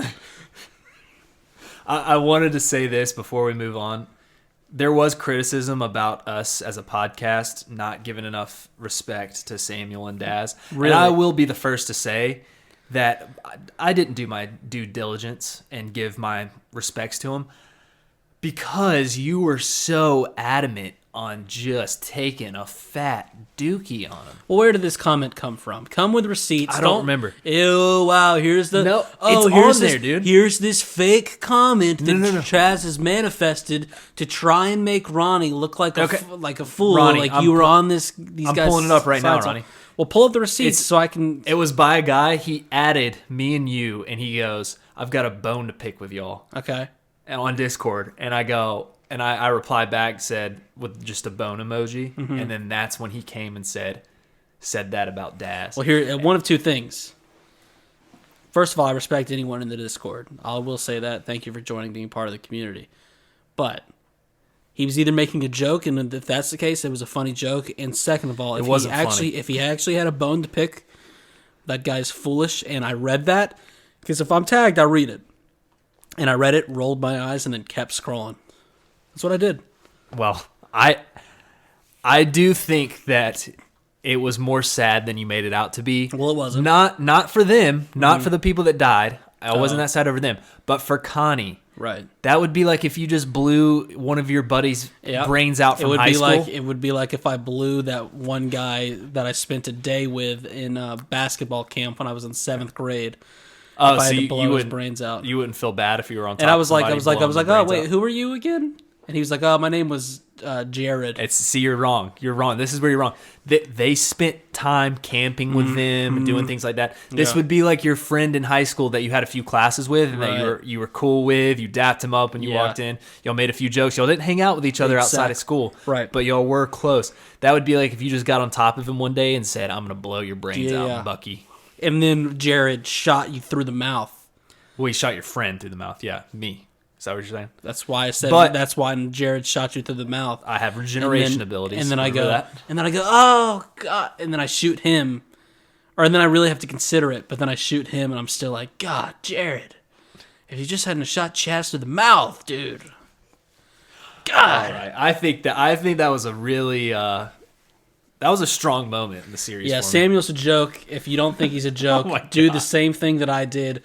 I wanted to say this before we move on. There was criticism about us as a podcast not giving enough respect to Samuel and Daz. Really? And I will be the first to say that I didn't do my due diligence and give my respects to him because you were so adamant on just taking a fat dookie on him. Well, where did this comment come from? Come with receipts. I don't remember. Ew, wow, here's the... No, oh, it's here's on this, there, dude. Here's this fake comment that No. Chaz has manifested to try and make Ronnie look like a, like a fool. Ronnie, like you were on these I'm guys... pulling it up right now, sides. Ronnie. Well, pull up the receipts so I can... It was by a guy. He added me and you, and he goes, "I've got a bone to pick with y'all." Okay. And on Discord, and I go... And I replied back, said, with just a bone emoji. Mm-hmm. And then that's when he came and said that about Daz. Well, here, one of two things. First of all, I respect anyone in the Discord. I will say that. Thank you for joining, being part of the community. But he was either making a joke, and if that's the case, it was a funny joke. And second of all, if he actually had a bone to pick, that guy's foolish. And I read that, because if I'm tagged, I read it. And I read it, rolled my eyes, and then kept scrolling. That's what I did. Well, I do think that it was more sad than you made it out to be. Well, it wasn't. Not for them, not for the people that died. I wasn't that sad over them. But for Connie. Right. That would be like if you just blew one of your buddies' brains out from high school. It would be like if I blew that one guy that I spent a day with in basketball camp when I was in 7th grade. Oh, if I so had to you blow his wouldn't brains out. You wouldn't feel bad if you were on top. And I was like, oh wait, out. who are you again? And he was like, oh, my name was Jared. See, you're wrong. You're wrong. This is where you're wrong. They spent time camping with them and doing things like that. This would be like your friend in high school that you had a few classes with and that you were cool with. You dapped him up when you walked in. Y'all made a few jokes. Y'all didn't hang out with each other outside of school. Right. But y'all were close. That would be like if you just got on top of him one day and said, "I'm going to blow your brains out, Bucky." And then Jared shot you through the mouth. Well, he shot your friend through the mouth. Yeah, me. Is that what you're saying? That's why I said. But that's why Jared shot you through the mouth. I have regeneration abilities. And then I go, oh God, and then I shoot him, and then I really have to consider it. But then I shoot him, and I'm still like, God, Jared, if you just hadn't shot Chaz through the mouth, dude. God. All right. I think that was a really that was a strong moment in the series. Yeah, for me. Samuel's a joke. If you don't think he's a joke, do the same thing that I did.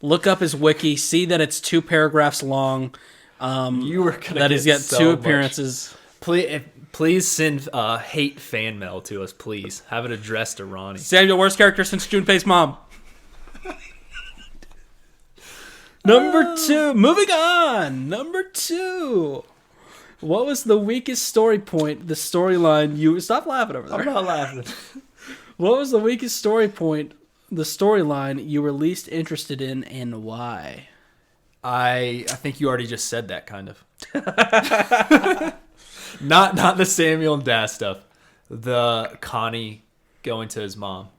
Look up his wiki, see that it's 2 paragraphs long. You were gonna that he's got so 2 appearances. Please send hate fan mail to us, please. Have it addressed to Ronnie. Samuel, worst character since Junpei's mom. Number 2. Moving on. Number 2. What was the weakest story point, the storyline you... Stop laughing over there. I'm not laughing. What was the weakest story point, the storyline you were least interested in, and why? I think you already just said that, kind of. Not the Samuel and Daz stuff. The Connie going to his mom.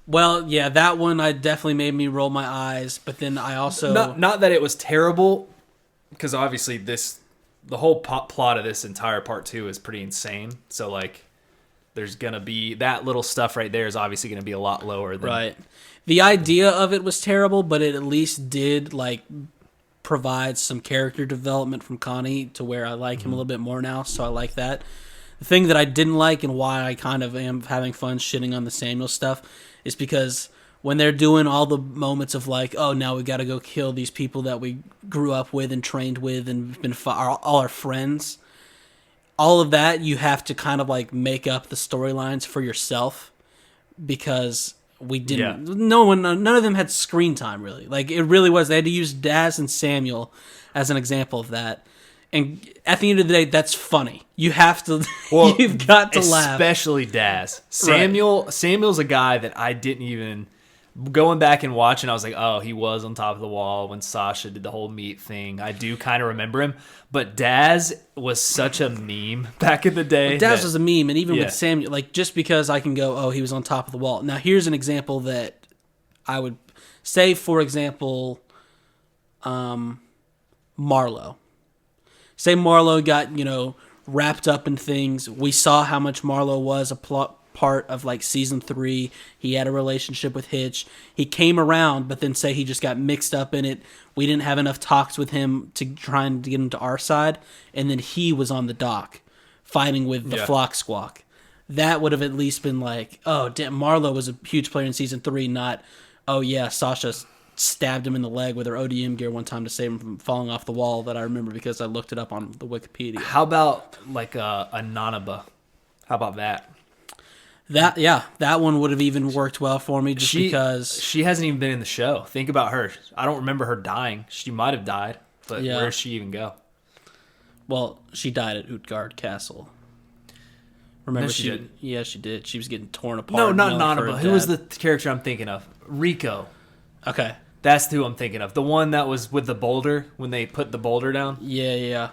Well, yeah, that one definitely made me roll my eyes, but then I also... Not that it was terrible, because obviously the whole plot of this entire part 2 is pretty insane. So, like, there's going to be... That little stuff right there is obviously going to be a lot lower than... Right. The idea of it was terrible, but it at least did, like, provide some character development from Connie to where I like him a little bit more now, so I like that. The thing that I didn't like and why I kind of am having fun shitting on the Samuel stuff is because when they're doing all the moments of like, oh, now we got to go kill these people that we grew up with and trained with and been all our friends, all of that you have to kind of like make up the storylines for yourself, because we didn't. Yeah. None of them had screen time really. Like it really was. They had to use Daz and Samuel as an example of that. And at the end of the day, that's funny. You have to. Well, you've got to laugh. Especially Daz. Samuel's a guy that I didn't even. Going back and watching, I was like, oh, he was on top of the wall when Sasha did the whole meat thing. I do kind of remember him. But Daz was such a meme back in the day. Well, Daz was a meme, and even with Samuel, like, just because I can go, oh, he was on top of the wall. Now, here's an example that I would say, for example, Marlo. Say Marlo got, wrapped up in things. We saw how much Marlo was a part of like season 3. He had a relationship with Hitch. He came around, but then say he just got mixed up in it. We didn't have enough talks with him to try and get him to our side, and then he was on the dock fighting with the Flock Squawk. That would have at least been like, oh damn, Marlo was a huge player in season 3, not, oh yeah, Sasha stabbed him in the leg with her ODM gear one time to save him from falling off the wall. That I remember because I looked it up on the Wikipedia. How about like a Nanaba? How about that? That one would have even worked well for me because she hasn't even been in the show. Think about her. I don't remember her dying. She might have died, but where does she even go? Well, she died at Utgard Castle. Remember no, she didn't. Yeah, she did. She was getting torn apart. No, not Nanaba. Who was the character I'm thinking of? Rico. Okay. That's who I'm thinking of. The one that was with the boulder when they put the boulder down. Yeah.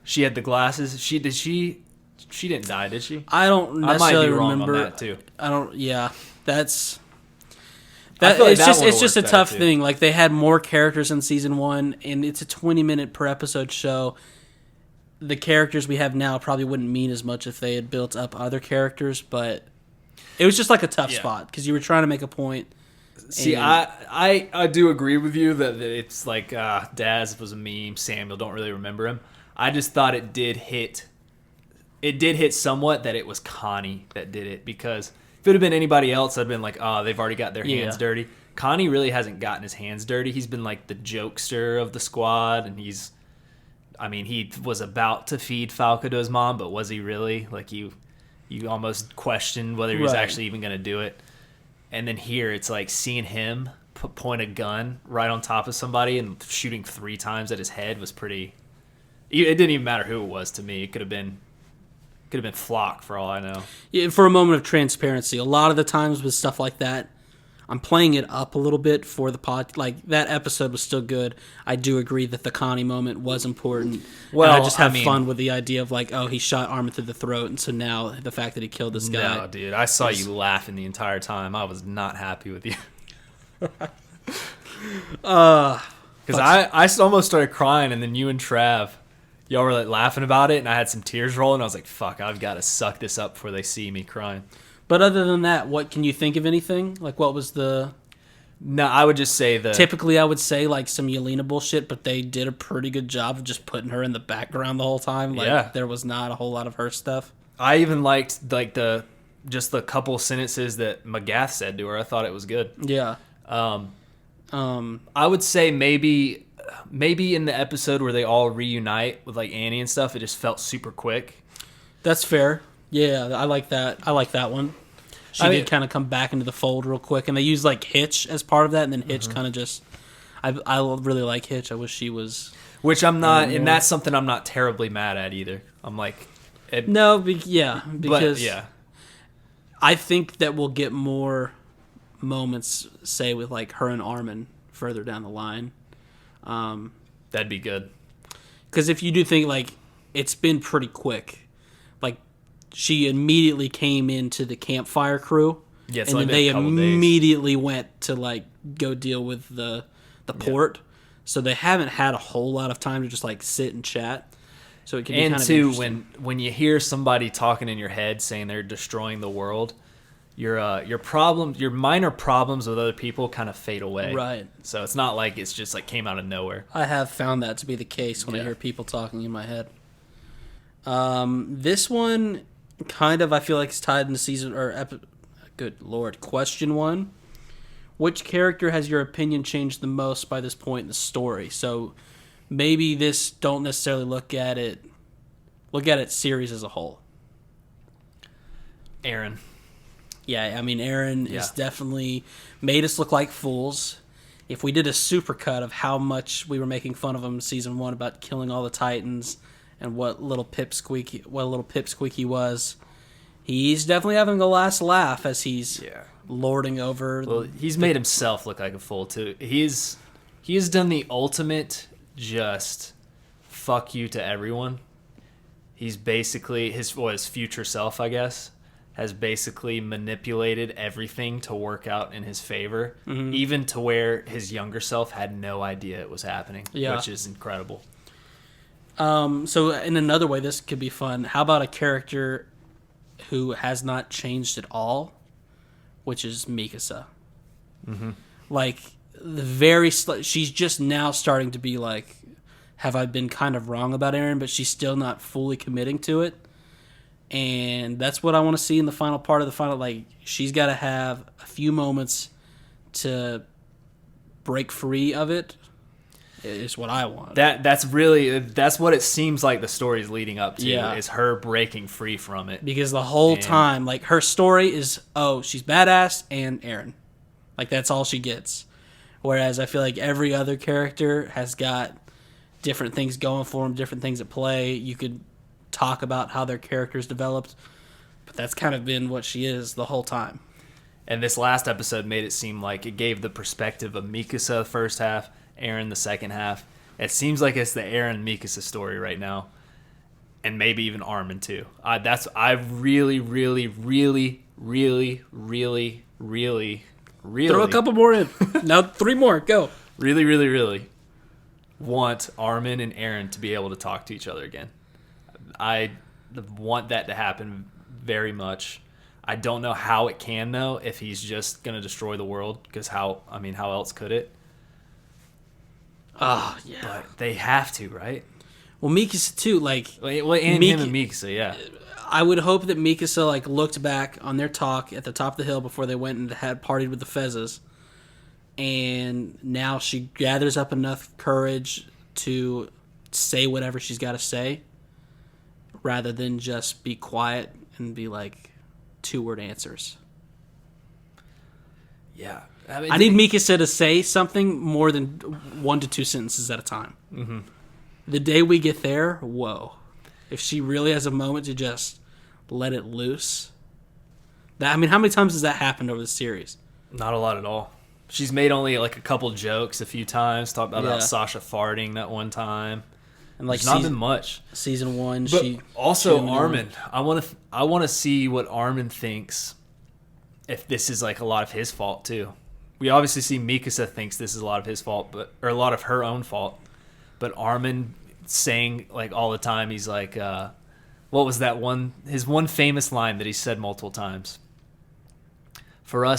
She had the glasses. She didn't die, did she? I don't necessarily remember. On that too. I don't. Yeah, that's. It's just a tough thing. Like they had more characters in season 1, and it's a 20-minute per episode show. The characters we have now probably wouldn't mean as much if they had built up other characters, but it was just like a tough spot because you were trying to make a point. See, I do agree with you that it's like Daz was a meme. Samuel, don't really remember him. I just thought it did hit somewhat that it was Connie that did it, because if it had been anybody else, I'd been like, oh, they've already got their hands dirty. Connie really hasn't gotten his hands dirty. He's been like the jokester of the squad, and he was about to feed Falco to his mom, but was he really? Like you almost questioned whether he was actually even going to do it. And then here, it's like seeing him point a gun right on top of somebody and shooting 3 times at his head was pretty. It didn't even matter who it was to me. It could have been Flock for all I know. Yeah, for a moment of transparency, a lot of the times with stuff like that, I'm playing it up a little bit for the pod. Like that episode was still good. I do agree that the Connie moment was important. Well, and I just have fun with the idea of like, oh, he shot Armin through the throat, and so now the fact that he killed this guy. No, dude, I saw you laughing the entire time. I was not happy with you. Because I almost started crying, and then you and Trav, y'all were like laughing about it, and I had some tears rolling. I was like, fuck, I've got to suck this up before they see me crying. But other than that, what can you think of anything? Like, what was the... No, I would just say Typically, I would say, like, some Yelena bullshit, but they did a pretty good job of just putting her in the background the whole time. Like, there was not a whole lot of her stuff. I even liked, like, the couple sentences that McGath said to her. I thought it was good. Yeah. I would say maybe in the episode where they all reunite with, like, Annie and stuff, it just felt super quick. That's fair. Yeah, I like that. I like that one. She did kind of come back into the fold real quick, and they used like Hitch as part of that, and then Hitch kind of just. I really like Hitch. I wish she was. Which I'm not, and that's something I'm not terribly mad at either. I'm like, because I think that we'll get more moments, say with like her and Armin further down the line. That'd be good. Because if you do think like it's been pretty quick. She immediately came into the campfire crew, and then they immediately went to like go deal with the port. So they haven't had a whole lot of time to just like sit and chat. So it can be kind of interesting. when you hear somebody talking in your head saying they're destroying the world, your minor problems with other people kind of fade away. Right. So it's not like it's just like came out of nowhere. I have found that to be the case when I hear people talking in my head. This one. Kind of, I feel like it's tied into season good lord. Question 1: which character has your opinion changed the most by this point in the story? So maybe this don't necessarily look at it series as a whole. Aaron. Yeah, I mean, Aaron is definitely made us look like fools. If we did a supercut of how much we were making fun of him in season 1 about killing all the Titans and what little pipsqueak he was, he's definitely having the last laugh as he's lording over. Well, he's made himself look like a fool too. He has done the ultimate just fuck you to everyone. He's basically his future self, I guess, has basically manipulated everything to work out in his favor, even to where his younger self had no idea it was happening, which is incredible. So in another way, this could be fun. How about a character who has not changed at all, which is Mikasa? Like, she's just now starting to be like, have I been kind of wrong about Eren? But she's still not fully committing to it. And that's what I want to see in the final part of the final. Like, she's got to have a few moments to break free of it. Is what I want. That's what it seems like the story's leading up to, is her breaking free from it. Because the whole time, like, her story is, she's badass and Eren. Like, that's all she gets. Whereas I feel like every other character has got different things going for them, different things at play. You could talk about how their characters developed, but that's kind of been what she is the whole time. And this last episode made it seem like it gave the perspective of Mikasa the first half, Eren the second half. It seems like it's the Eren Mikasa story right now, and maybe even Armin too. I really throw a couple more in. Now 3 more, go. Really want Armin and Eren to be able to talk to each other again. I want that to happen very much. I don't know how it can, though, if he's just going to destroy the world, because how else could it? Oh, yeah. But they have to, right? Well, Mikasa, too, like... Well, and him and Mikasa, yeah. I would hope that Mikasa, like, looked back on their talk at the top of the hill before they went and had partied with the Fezzes, and now she gathers up enough courage to say whatever she's got to say, rather than just be quiet and be like 2-word answers. Yeah. I need Mikasa to say something more than 1 to 2 sentences at a time. Mm-hmm. The day we get there, whoa. If she really has a moment to just let it loose. How many times has that happened over the series? Not a lot at all. She's made only like a couple jokes a few times, talked about Sasha farting that one time. And like, there's not been much. Season 1, but she also Armin. I want to see what Armin thinks. If this is like a lot of his fault too. We obviously see Mikasa thinks this is a lot of his fault, or a lot of her own fault. But Armin saying like all the time, he's like, what was that one? His one famous line that he said multiple times. For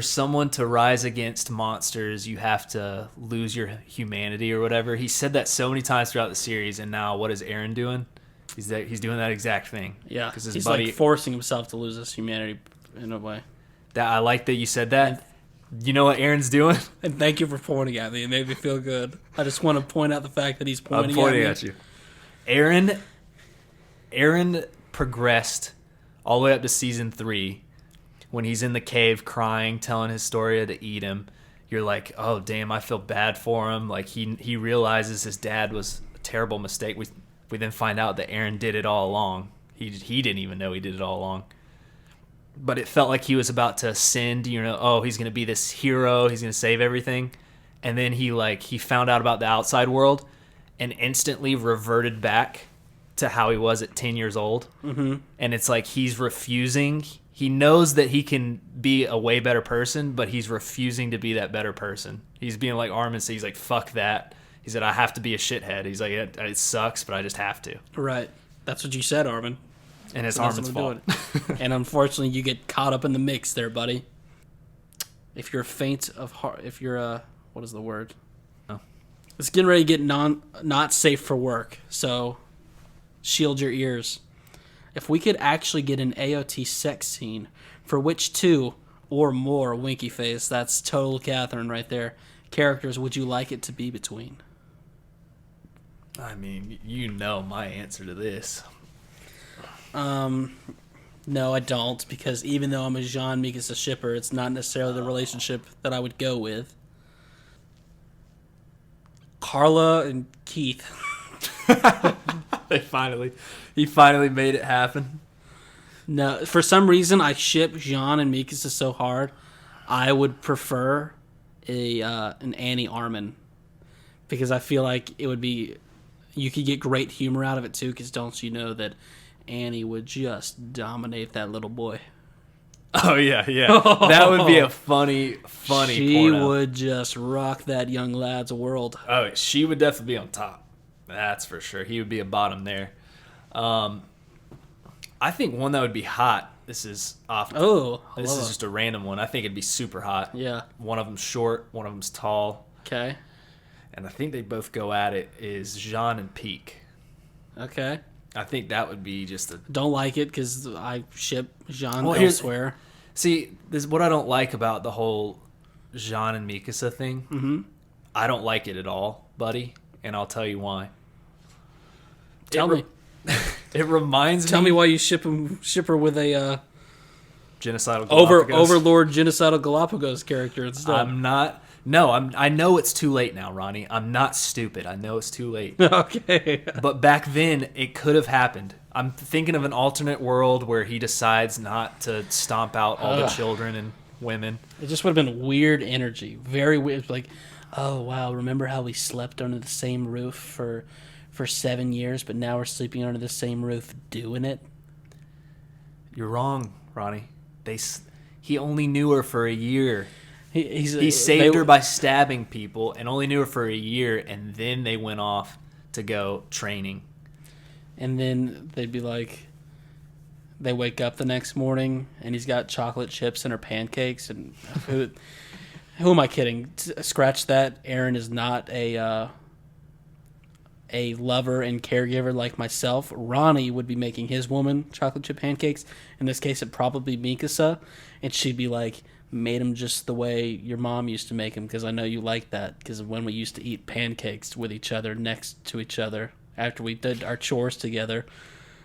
someone to rise against monsters, you have to lose your humanity or whatever. He said that so many times throughout the series, and now what is Eren doing? He's doing that exact thing. Yeah, because he's like forcing himself to lose his humanity in a way. I like that you said that. You know what Eren's doing? And thank you for pointing at me. It made me feel good. I just want to point out the fact that he's pointing I'm pointing at you. Eren progressed all the way up to season 3 when he's in the cave crying, telling Historia to eat him. You're like, oh, damn, I feel bad for him. Like, he realizes his dad was a terrible mistake. We then find out that Eren did it all along. He didn't even know he did it all along. But it felt like he was about to ascend, he's going to be this hero, he's going to save everything. And then he found out about the outside world and instantly reverted back to how he was at 10 years old. Mm-hmm. And it's like he's refusing. He knows that he can be a way better person, but he's refusing to be that better person. He's being like Armin said, he's like, fuck that. He said, I have to be a shithead. He's like, it sucks, but I just have to. Right. That's what you said, Armin. And it's Armin's fault. And unfortunately, you get caught up in the mix there, buddy. If you're faint of heart, if you're what is the word? Oh. It's getting ready to get not safe for work, so shield your ears. If we could actually get an AoT sex scene for which 2 or more winky face, that's total Catherine right there, characters would you like it to be between? I mean, you know my answer to this. No, I don't, because even though I'm a Jean Mikasa shipper, it's not necessarily the relationship that I would go with. Carla and Keith. He finally made it happen. No, for some reason I ship Jean and Mikasa so hard. I would prefer an Annie Armin, because I feel like it would be, you could get great humor out of it too. Because don't you know that Annie would just dominate that little boy? Oh yeah, that would be a funny. She porno. would just rock that young lad's world. Oh, she would definitely be on top. That's for sure. He would be a bottom there. I think one that would be hot. This is off. This is just a random one. I think it'd be super hot. Yeah. One of them's short. One of them's tall. Okay. And I think they both go at it. Is Jean and Peak. Okay. I think that would be just a. Don't like it because I ship Jean Well, elsewhere. See, this is what I don't like about the whole Jean and Mikasa thing. Mm-hmm. I don't like it at all, buddy, and I'll tell you why. Tell me. It reminds me. Tell me why you ship her with a genocidal Galapagos. overlord genocidal Galapagos character instead. I'm not. No, I know it's too late now, Ronnie. I'm not stupid. I know it's too late. Okay. But back then, it could have happened. I'm thinking of an alternate world where he decides not to stomp out all the children and women. It just would have been weird energy. Very weird. Like, oh, wow, remember how we slept under the same roof for 7 years, but now we're sleeping under the same roof doing it? You're wrong, Ronnie. He only knew her for a year. He saved her by stabbing people and only knew her for a year, and then they went off to go training. And then they'd be like, they wake up the next morning and he's got chocolate chips in her pancakes. And who am I kidding? Scratch that. Aaron is not a lover and caregiver like myself. Ronnie would be making his woman chocolate chip pancakes. In this case, it'd probably be Mikasa. And she'd be like, made them just the way your mom used to make them, because I know you like that, because of when we used to eat pancakes with each other next to each other after we did our chores together,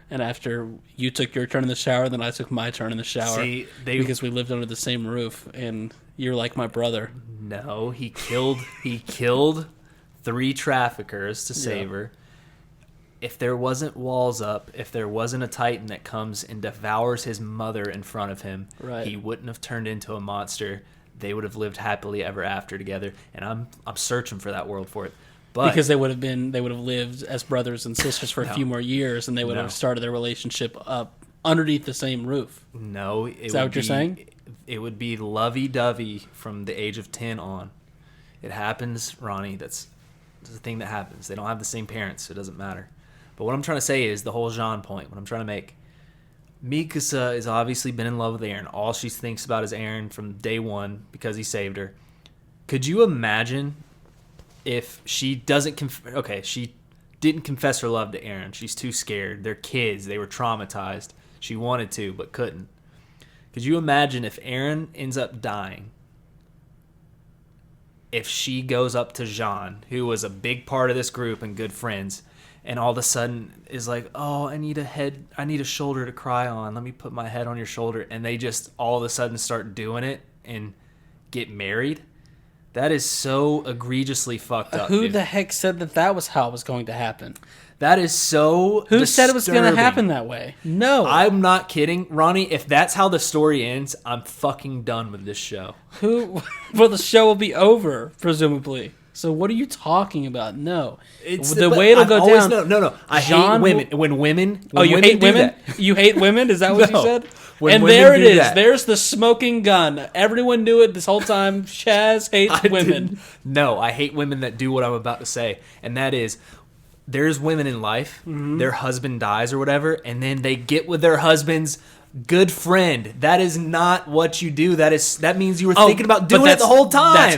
and after you took your turn in the shower, then I took my turn in the shower. Because we lived under the same roof, and you're like my brother. No, he killed 3 traffickers to save her. If there wasn't walls up, if there wasn't a Titan that comes and devours his mother in front of him, he wouldn't have turned into a monster. They would have lived happily ever after together, and I'm searching for that world for it. But because they would have lived as brothers and sisters for a few more years, and they would have started their relationship up underneath the same roof. No, is that what you're saying? It would be lovey-dovey from the age of 10 on. It happens, Ronnie. That's the thing that happens. They don't have the same parents, so it doesn't matter. But what I'm trying to say is the whole Jean point. What I'm trying to make, Mikasa has obviously been in love with Eren. All she thinks about is Eren from day one because he saved her. Could you imagine if she doesn't she didn't confess her love to Eren. She's too scared. They're kids. They were traumatized. She wanted to, but couldn't. Could you imagine if Eren ends up dying? If she goes up to Jean, who was a big part of this group and good friends, and all of a sudden is like, oh, I need a shoulder to cry on. Let me put my head on your shoulder. And they just all of a sudden start doing it and get married. That is so egregiously fucked up. Who the heck said that was how it was going to happen? That is so Who said it was going to happen that way? No. I'm not kidding. Ronnie, if that's how the story ends, I'm fucking done with this show. Well, the show will be over, presumably. So what are you talking about? No. The way it'll go down. No. I hate women. When women. You hate women? You hate women? Is that what you said? And there it is. There's the smoking gun. Everyone knew it this whole time. Chaz hates women. No, I hate women that do what I'm about to say. And that is, there's women in life, their husband dies or whatever, and then they get with their husband's good friend. That is not what you do. That means you were thinking about doing it the whole time. That's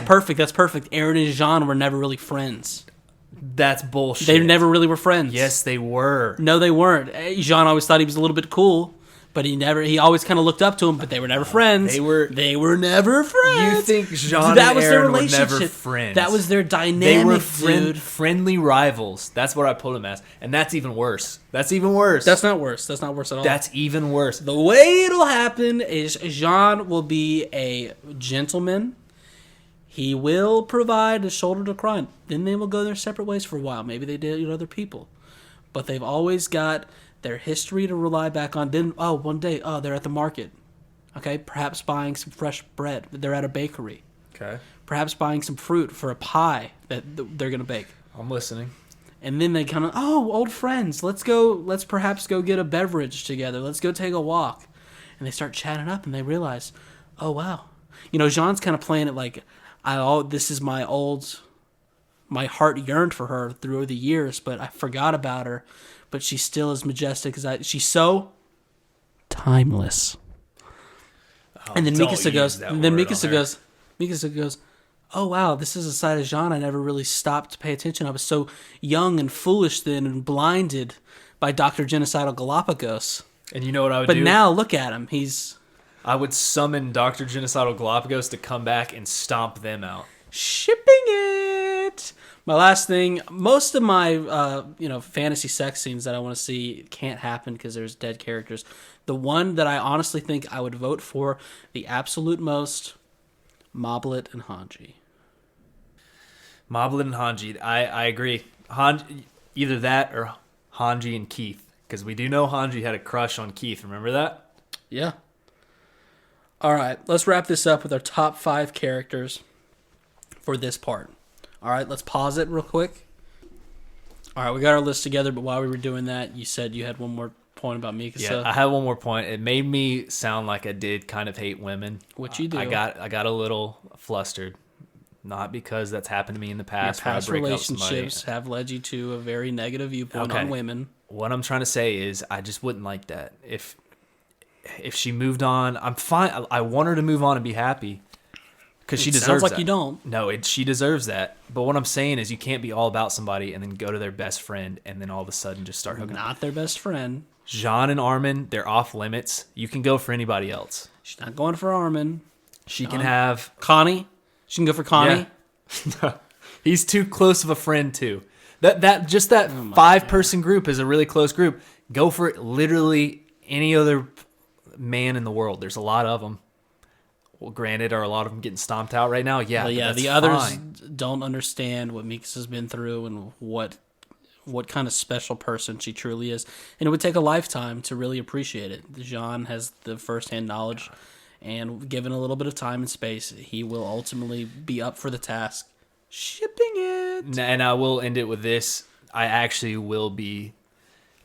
perfect. Aaron and Jean were never really friends. That's bullshit. They never really were friends. Yes, they were. No, they weren't. Jean always thought he was a little bit cool, But he always kind of looked up to him, but they were never friends. They were never friends. You think Jean and Aaron were never friends? That was their dynamic, dude. Friendly rivals. That's what I put them as. And that's even worse. That's even worse. That's not worse. That's not worse at all. That's even worse. The way it'll happen is Jean will be a gentleman. He will provide a shoulder to cry on. Then they will go their separate ways for a while. Maybe they date other people. But they've always got their history to rely back on. Then, one day, they're at the market. Okay, perhaps buying some fresh bread. They're at a bakery. Okay. Perhaps buying some fruit for a pie that they're going to bake. I'm listening. And then they kind of, old friends. Let's perhaps go get a beverage together. Let's go take a walk. And they start chatting up and they realize, oh, wow. Jean's kind of playing it like, this is my heart yearned for her through the years, but I forgot about her. But she's still as majestic as she's so timeless. And then Mikasa goes, oh wow, this is a side of Jean I never really stopped to pay attention. I was so young and foolish then and blinded by Dr. Genocidal Galapagos. And you know what I would do? But now look at him. I would summon Dr. Genocidal Galapagos to come back and stomp them out. Shipping it. My last thing, most of my fantasy sex scenes that I want to see can't happen because there's dead characters. The one that I honestly think I would vote for the absolute most, Moblet and Hanji. Moblet and Hanji, I agree. Either that or Hanji and Keith, because we do know Hanji had a crush on Keith. Remember that? Yeah. All right, let's wrap this up with our top 5 characters for this part. All right, let's pause it real quick. All right, we got our list together, but while we were doing that, you said you had one more point about Mikasa. Yeah, I had one more point. It made me sound like I did kind of hate women. Which you do. I got a little flustered. Not because that's happened to me in the past. Your past relationships have led you to a very negative viewpoint on women. What I'm trying to say is I just wouldn't like that. If she moved on, I'm fine. I want her to move on and be happy. Because she deserves that. Sounds like you don't. No, she deserves that. But what I'm saying is you can't be all about somebody and then go to their best friend and then all of a sudden just start hooking up. Not their best friend. Jean and Armin, they're off limits. You can go for anybody else. She's not going for Armin. She can have... Connie. She can go for Connie. Yeah. He's too close of a friend, too. That 5-person group is a really close group. Go for literally any other man in the world. There's a lot of them. Well, granted, are a lot of them getting stomped out right now? Yeah, the others don't understand what Mikasa's been through and what kind of special person she truly is. And it would take a lifetime to really appreciate it. Jean has the first-hand knowledge, and given a little bit of time and space, he will ultimately be up for the task. Shipping it! And I will end it with this. I actually will be...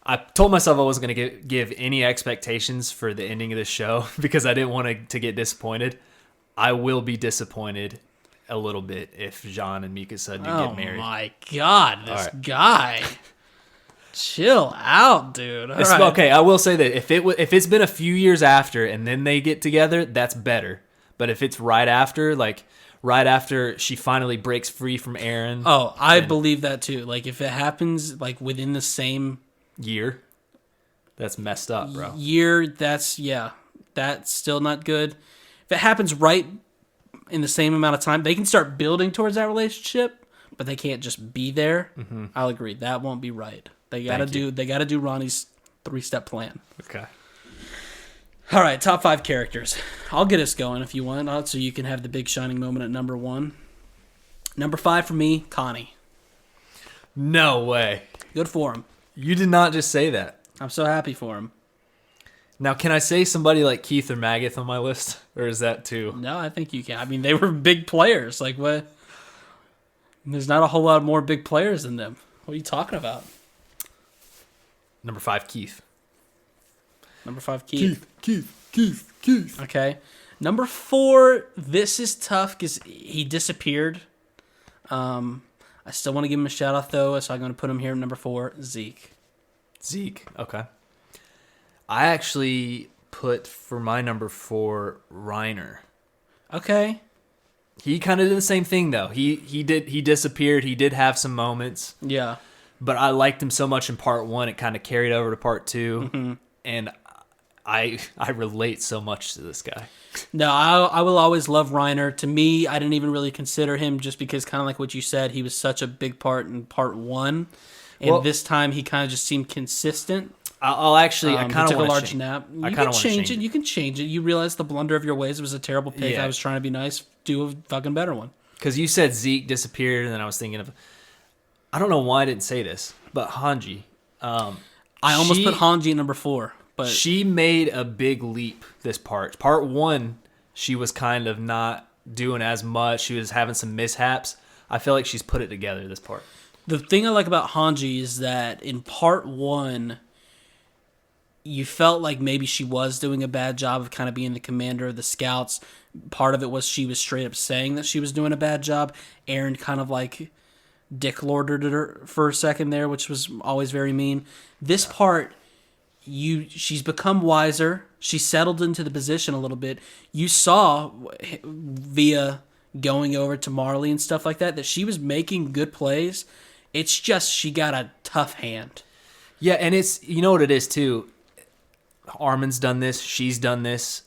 I told myself I wasn't going to give any expectations for the ending of the show because I didn't want to get disappointed. I will be disappointed a little bit if Jean and Mikasa do get married. Oh my God, this guy. Chill out, dude. Okay, I will say that if it's been a few years after and then they get together, that's better. But if it's right after she finally breaks free from Aaron. Oh, I believe that too. Like if it happens like within the same year, that's messed up, bro. That's still not good. If it happens right in the same amount of time, they can start building towards that relationship, but they can't just be there. Mm-hmm. I'll agree. That won't be right. They gotta do Ronnie's 3-step plan. Okay. All right, top 5 characters. I'll get us going if you want, so you can have the big shining moment at number 1. Number 5 for me, Connie. No way. Good for him. You did not just say that. I'm so happy for him. Now, can I say somebody like Keith or Magath on my list? Or is that too? No, I think you can. I mean, they were big players. Like, what? There's not a whole lot more big players than them. What are you talking about? Number 5, Keith. Number 5, Keith. Keith. Okay. Number 4, this is tough because he disappeared. I still want to give him a shout out though, so I'm going to put him here at number 4, Zeke. Okay. I actually put for my number 4 Reiner. Okay. He kind of did the same thing though. He disappeared. He did have some moments. Yeah. But I liked him so much in part 1, it kind of carried over to part 2. Mm-hmm. And I relate so much to this guy. No, I will always love Reiner. To me, I didn't even really consider him just because, kind of like what you said, he was such a big part in part 1. And this time he kind of just seemed consistent. I'll actually, I kind of took a want large to nap. I You kind can of want to change it. You can change it. You realize the blunder of your ways was a terrible pick. Yeah. I was trying to be nice. Do a fucking better one. Because you said Zeke disappeared, and then I was thinking of, I don't know why I didn't say this, but Hanji. I almost put Hanji at number 4. But she made a big leap this part. Part 1, she was kind of not doing as much. She was having some mishaps. I feel like she's put it together this part. The thing I like about Hanji is that in part 1, you felt like maybe she was doing a bad job of kind of being the commander of the scouts. Part of it was she was straight up saying that she was doing a bad job. Eren kind of like dick lorded her for a second there, which was always very mean. This part, she's become wiser. She settled into the position a little bit. You saw via going over to Marley and stuff like that she was making good plays. It's just she got a tough hand. Yeah, and it's, you know what it is too. Armin's done this. She's done this.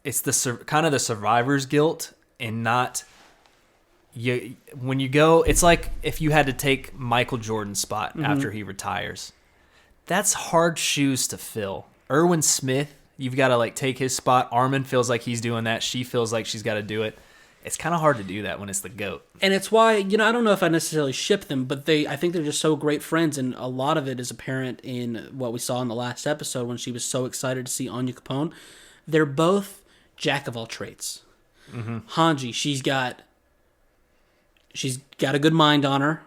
It's the kind of the survivor's guilt, and not you. When you go, it's like if you had to take Michael Jordan's spot after he retires. That's hard shoes to fill. Erwin Smith, you've got to like take his spot. Armin feels like he's doing that. She feels like she's got to do it. It's kind of hard to do that when it's the GOAT. And it's why, I don't know if I necessarily ship them, but I think they're just so great friends, and a lot of it is apparent in what we saw in the last episode when she was so excited to see Anya Capone. They're both jack of all trades. Mm-hmm. Hanji, she's got a good mind on her.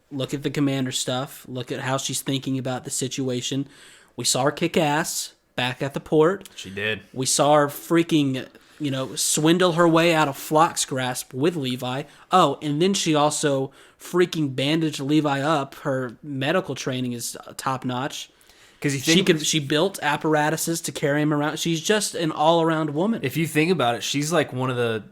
Look at the commander stuff. Look at how she's thinking about the situation. We saw her kick ass back at the port. She did. We saw her freaking, swindle her way out of Flock's grasp with Levi. Oh, and then she also freaking bandaged Levi up. Her medical training is top notch. Because she built apparatuses to carry him around. She's just an all around woman. If you think about it, she's like one of the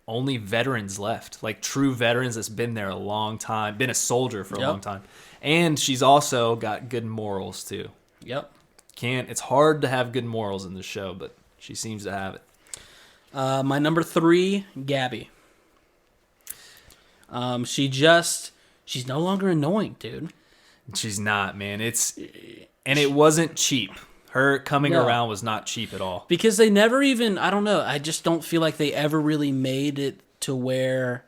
only veterans left, like true veterans that's been there a long time, been a soldier for a long time, and she's also got good morals too. Yep. It's hard to have good morals in this show, but she seems to have it. My number 3, Gabby. She's no longer annoying, dude. She's not, man. It wasn't cheap. Her coming around was not cheap at all. Because they never even, I don't know, I just don't feel like they ever really made it to where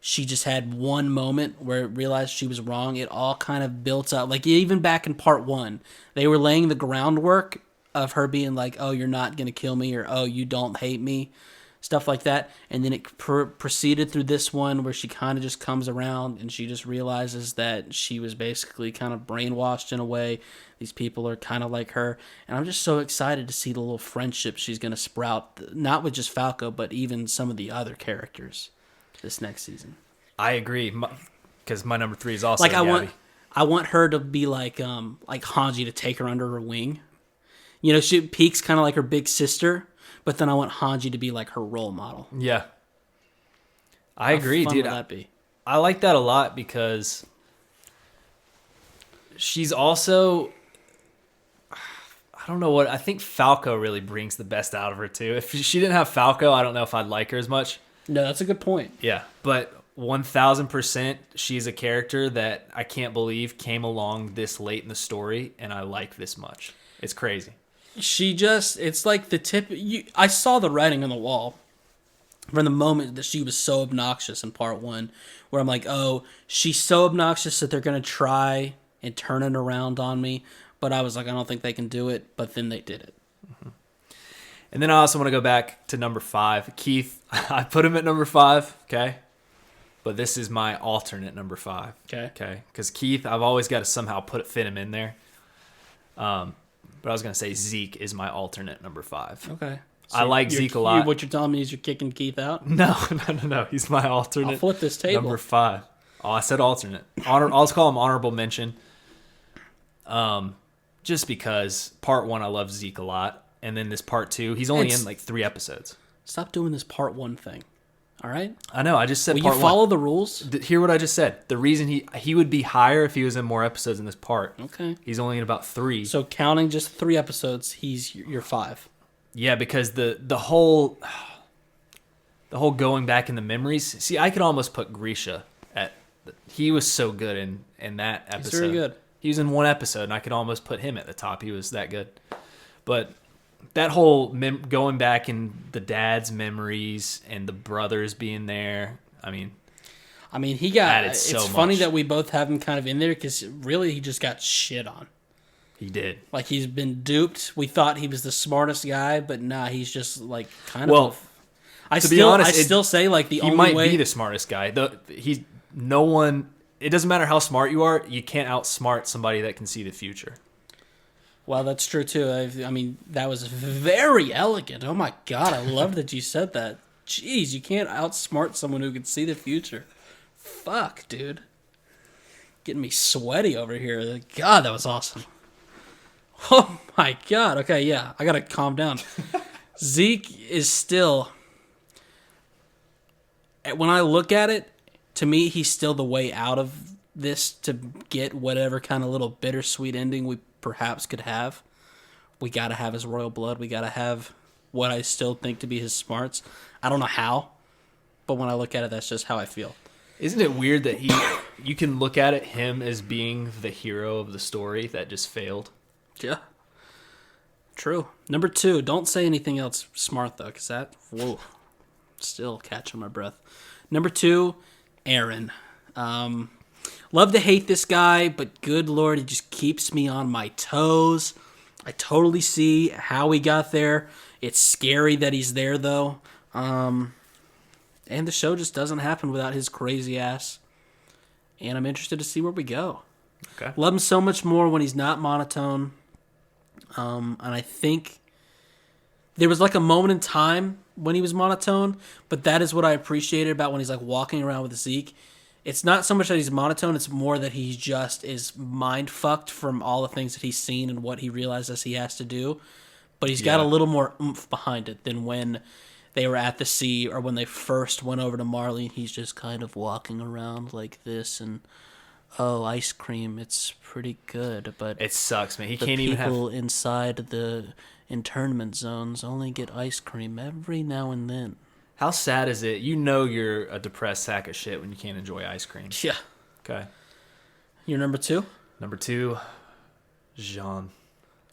she just had one moment where it realized she was wrong. It all kind of built up. Like, even back in part 1, they were laying the groundwork of her being like, oh, you're not going to kill me, or oh, you don't hate me, stuff like that. And then it proceeded through this one where she kind of just comes around and she just realizes that she was basically kind of brainwashed in a way. These people are kind of like her. And I'm just so excited to see the little friendship she's going to sprout, not with just Falco, but even some of the other characters this next season. I agree, because my number 3 is also like Gabby. I want her to be like Hanji, to take her under her wing. She peaks kind of like her big sister, but then I want Hanji to be like her role model. Yeah. I agree, How fun dude. would that be? I like that a lot because she's also, I don't know what, I think Falco really brings the best out of her too. If she didn't have Falco, I don't know if I'd like her as much. No, that's a good point. Yeah, but 1000% she's a character that I can't believe came along this late in the story and I like this much. It's crazy. It's like the tip. I saw the writing on the wall from the moment that she was so obnoxious in part 1, where I'm like, oh, she's so obnoxious that they're going to try and turn it around on me. But I was like, I don't think they can do it. But then they did it. Mm-hmm. And then I also want to go back to number 5. Keith, I put him at number 5, okay? But this is my alternate number 5. Okay? Because Keith, I've always got to somehow fit him in there. But I was going to say Zeke is my alternate number 5. Okay. So I like Zeke a lot. What you're telling me is you're kicking Keith out? No. He's my alternate. I'll flip this table. Number 5. Oh, I said alternate. I'll just call him honorable mention. Just because part 1, I love Zeke a lot. And then this part 2, he's only in like 3 episodes. Stop doing this part 1 thing. All right. I know. I just said Will part you follow one. the rules? Hear what I just said. The reason he would be higher if he was in more episodes in this part. Okay. He's only in about 3. So counting just 3 episodes, he's your 5. Yeah, because the whole going back in the memories. See, I could almost put Grisha at. He was so good in that episode. He's very good. He was in one episode, and I could almost put him at the top. He was that good. But that whole going back in the dad's memories and the brothers being there. I mean, he got. added so It's funny much. that we both have him kind of in there because really he just got shit on. He did. Like he's been duped. We thought he was the smartest guy, but nah, he's just like kind Well, of. I still say like the he only might way be the smartest guy. No one. It doesn't matter how smart you are. You can't outsmart somebody that can see the future. Well, that's true too. That was very elegant. Oh my god, I love that you said that. Jeez, you can't outsmart someone who can see the future. Fuck, dude. Getting me sweaty over here. God, that was awesome. Oh my god. Okay, yeah, I gotta calm down. Zeke is still. When I look at it, to me, he's still the way out of this to get whatever kind of little bittersweet ending we perhaps could have. We got to have his royal blood. We got to have what I still think to be his smarts. I don't know how, but when I look at it, that's just how I feel. Isn't it weird that you can look at him as being the hero of the story that just failed? Yeah. True. Number 2, don't say anything else smart, though, because that, whoa, still catching my breath. Number 2, Aaron. Love to hate this guy, but good Lord, he just keeps me on my toes. I totally see how he got there. It's scary that he's there, though. And the show just doesn't happen without his crazy ass. And I'm interested to see where we go. Okay. Love him so much more when he's not monotone. And I think there was like a moment in time when he was monotone, but that is what I appreciated about when he's like walking around with Zeke. It's not so much that he's monotone, it's more that he just is mind fucked from all the things that he's seen and what he realizes he has to do. But he's got a little more oomph behind it than when they were at the sea or when they first went over to Marley and he's just kind of walking around like this and, oh, ice cream, it's pretty good, but It sucks, man. He the can't even have. people inside the internment zones only get ice cream every now and then. How sad is it? You know you're a depressed sack of shit when you can't enjoy ice cream. Yeah. Okay. You're number 2? Number 2, Jean.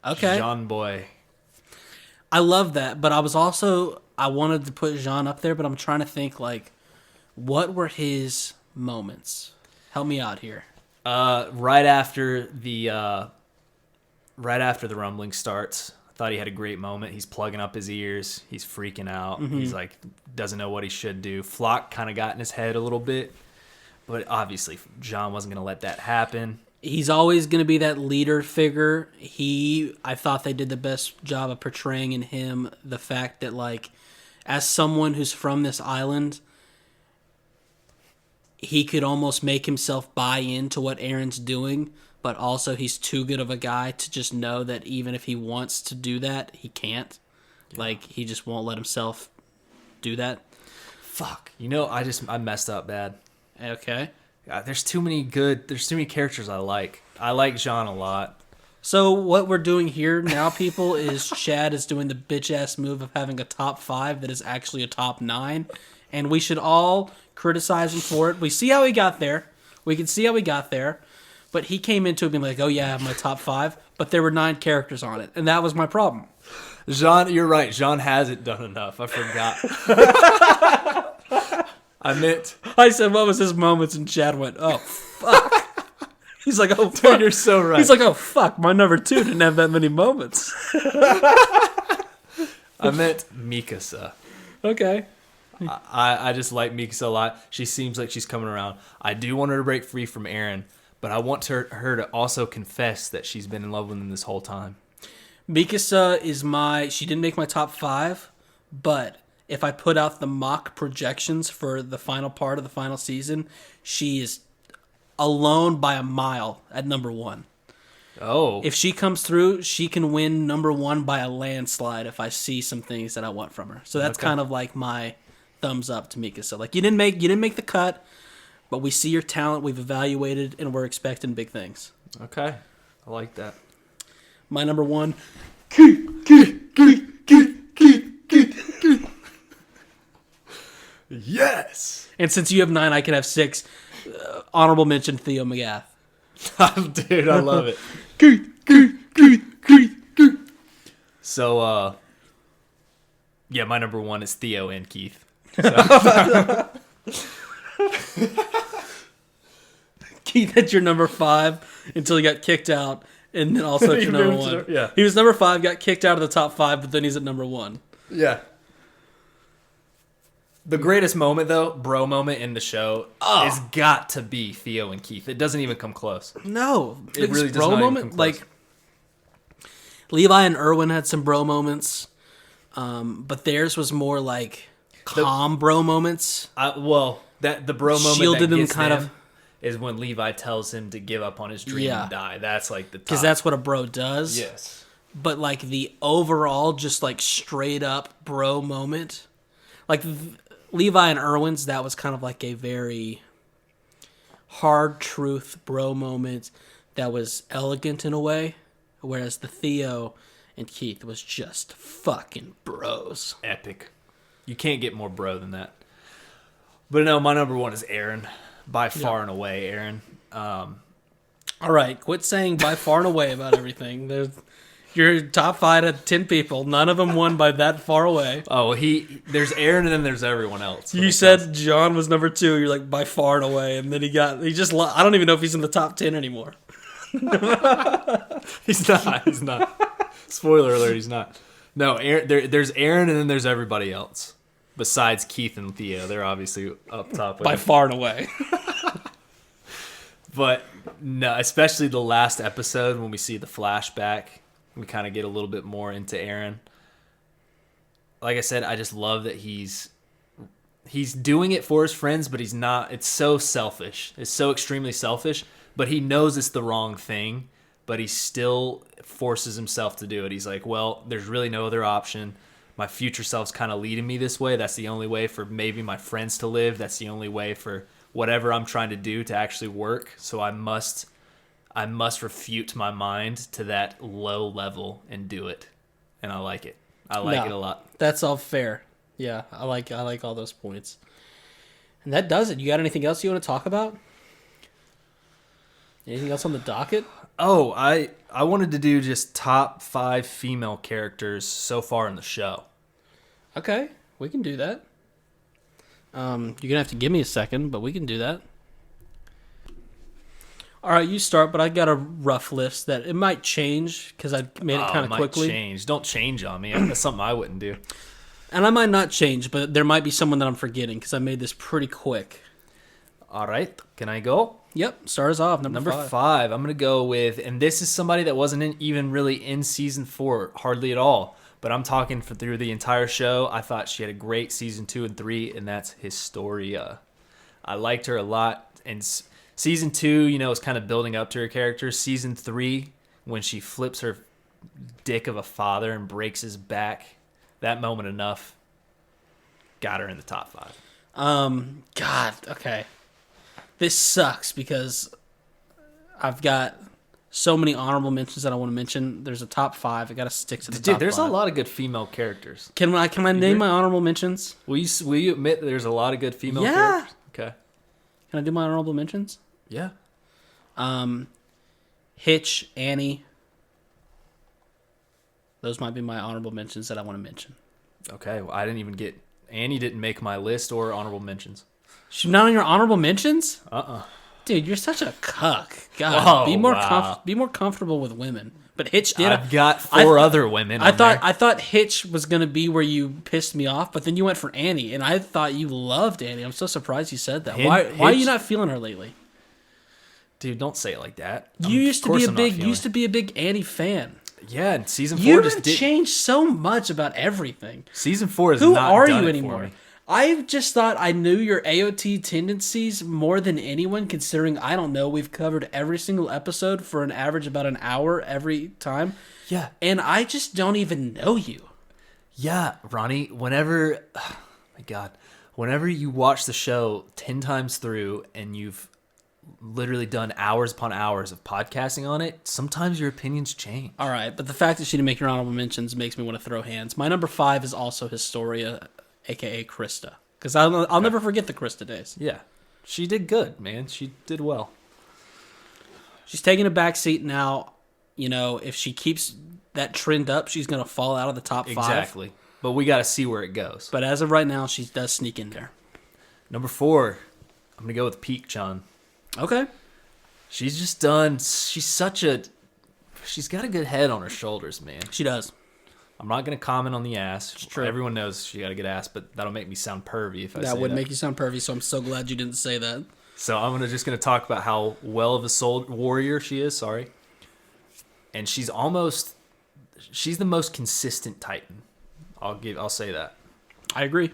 Okay. Jean boy. I love that, but I wanted to put Jean up there, but I'm trying to think, like, what were his moments? Help me out here. Right after the rumbling starts, I thought he had a great moment. He's plugging up his ears. He's freaking out. Mm-hmm. He's like, doesn't know what he should do. Flock kind of got in his head a little bit, but obviously John wasn't going to let that happen. He's always going to be that leader figure. I thought they did the best job of portraying in him the fact that, like, as someone who's from this island, he could almost make himself buy into what Aaron's doing, but also he's too good of a guy to just know that even if he wants to do that, he can't. Yeah. Like, he just won't let himself do that. Fuck. I messed up bad. Okay. There's too many characters I like. I like Jean a lot. So what we're doing here now, people, is Chad is doing the bitch-ass move of having a top 5 that is actually a top 9, and we should all criticize him for it. We see how he got there. We can see how he got there, but he came into it being like, oh yeah, I have my top 5, but there were 9 characters on it, and that was my problem. Jean, you're right. Jean hasn't done enough. I forgot. I said, what was his moments? And Chad went, oh, fuck. He's like, oh, fuck. Dude, you're so right. He's like, oh, fuck. My number 2 didn't have that many moments. I meant Mikasa. Okay. I just like Mikasa a lot. She seems like she's coming around. I do want her to break free from Aaron, but I want her to also confess that she's been in love with him this whole time. Mikasa she didn't make my top 5, but if I put out the mock projections for the final part of the final season, she is alone by a mile at number 1. Oh. If she comes through, she can win number 1 by a landslide if I see some things that I want from her. So that's kind of like the thumbs up to Mikasa. Like you didn't make the cut, but we see your talent. We've evaluated, and we're expecting big things. Okay, I like that. My number one. Yes. And since you have 9, I can have 6. Honorable mention Theo McGath. Dude, I love it. So, yeah, my number 1 is Theo and Keith. So. Keith had your number 5 until he got kicked out, and then also at your number 1. Yeah. He was number 5, got kicked out of the top 5, but then he's at number 1. Yeah. The greatest moment, though, bro moment in the show, is got to be Theo and Keith. It doesn't even come close. No. It really does bro not moment, even come close. like, Levi and Erwin had some bro moments, but theirs was more like calm bro moments. The bro moment Shielded that him gets kind them of is when Levi tells him to give up on his dream and die. That's like the top. Because that's what a bro does. Yes. But like the overall, just like straight up bro moment, like Levi and Erwin's, that was kind of like a very hard truth bro moment that was elegant in a way, whereas the Theo and Keith was just fucking bros. Epic. You can't get more bro than that. But no, my number 1 is Aaron. By far and away, Aaron. All right, quit saying by far and away about everything. Your top 5 out of 10 people, none of them won by that far away. Oh, there's Aaron and then there's everyone else. You said John was number 2. You're like by far and away, and then I don't even know if he's in the top 10 anymore. He's not. Spoiler alert, he's not. No, there's Aaron and then there's everybody else. Besides Keith and Theo. They're obviously up top. By far and away. But no, especially the last episode when we see the flashback. We kind of get a little bit more into Aaron. Like I said, I just love that he's doing it for his friends, but he's not. It's so selfish. It's so extremely selfish, but he knows it's the wrong thing, but he still forces himself to do it. He's like, well, there's really no other option. My future self's kind of leading me this way. That's the only way for maybe my friends to live. That's the only way for whatever I'm trying to do to actually work. So I must refute my mind to that low level and do it. And I like it. I like it a lot. That's all fair. Yeah, I like all those points. And that does it. You got anything else you want to talk about? Anything else on the docket? Oh, I wanted to do just top 5 female characters so far in the show. Okay, we can do that. You're going to have to give me a second, but we can do that. All right, you start, but I got a rough list that it might change because I made it kind of quickly. Change. Don't change on me. That's something I wouldn't do. And I might not change, but there might be someone that I'm forgetting because I made this pretty quick. All right, can I go? Yep, start us off. Number 5. I'm going to go with, and this is somebody that wasn't even really in season 4, hardly at all. But I'm talking through the entire show. I thought she had a great season 2 and 3, and that's Historia. I liked her a lot. And season 2, is kind of building up to her character. Season 3, when she flips her dick of a father and breaks his back, that moment enough got her in the top 5. God, okay. This sucks because I've got so many honorable mentions that I want to mention. There's a top 5. I got to stick to the top 5. There's a lot of good female characters. Can I name my honorable mentions? Will you admit that there's a lot of good female characters? Okay. Can I do my honorable mentions? Yeah. Hitch, Annie. Those might be my honorable mentions that I want to mention. Okay. Well, I didn't even get... Annie didn't make my list or honorable mentions. She's not on your honorable mentions? Uh-uh. Dude, you're such a cuck. God, be more comfortable with women. But Hitch did. I've got 4 other women. I thought Hitch was gonna be where you pissed me off, but then you went for Annie, and I thought you loved Annie. I'm so surprised you said that. Why are you not feeling her lately? Dude, don't say it like that. You used to be a big Annie fan. Yeah, and season 4 You've changed so much about everything. Season 4 is Who not are done you it anymore? for me. I just thought I knew your AoT tendencies more than anyone, considering, I don't know, we've covered every single episode for an average about an hour every time. Yeah. And I just don't even know you. Yeah, Ronnie, whenever... Oh, my God. whenever you watch the show 10 times through and you've literally done hours upon hours of podcasting on it, sometimes your opinions change. All right, but the fact that she didn't make your honorable mentions makes me want to throw hands. My number 5 is also Historia, a.k.a. Krista. Because I'll never forget the Krista days. Yeah. She did good, man. She did well. She's taking a back seat now. You know, if she keeps that trend up, she's going to fall out of the top 5. Exactly. But we got to see where it goes. But as of right now, she does sneak in there. Number 4, I'm going to go with Peak-chan. Okay. She's just done. She's got a good head on her shoulders, man. She does. I'm not going to comment on the ass. It's true. Everyone knows she got a good ass, but that'll make me sound pervy if I say that. That would make you sound pervy, so I'm so glad you didn't say that. So I'm just going to talk about how well of a warrior she is, And she's the most consistent Titan. I'll say that. I agree.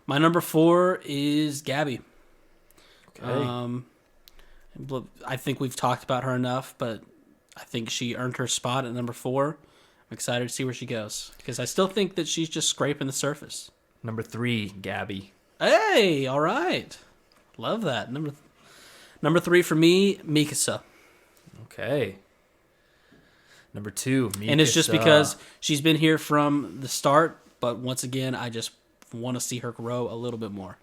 My number 4 is Gabby. Okay. I think we've talked about her enough, but I think she earned her spot at number 4. I'm excited to see where she goes because I still think that she's just scraping the surface. Number 3, Gabby. Hey, all right. Love that. Number 3 for me, Mikasa. Okay. Number 2, Mikasa. And it's just because she's been here from the start, but once again, I just want to see her grow a little bit more.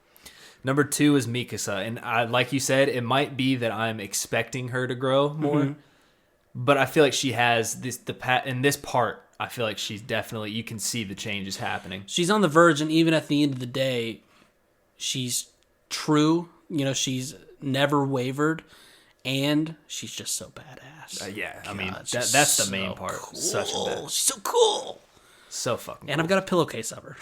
Number 2 is Mikasa, and like you said, it might be that I'm expecting her to grow more, but I feel like she has in this part. I feel like she's definitely, you can see the changes happening. She's on the verge, and even at the end of the day, she's true. You know, she's never wavered, and she's just so badass. Yeah, God, I mean that's the main part. Cool. Such a badass. She's so cool. So fucking. And cool. I've got a pillowcase of her.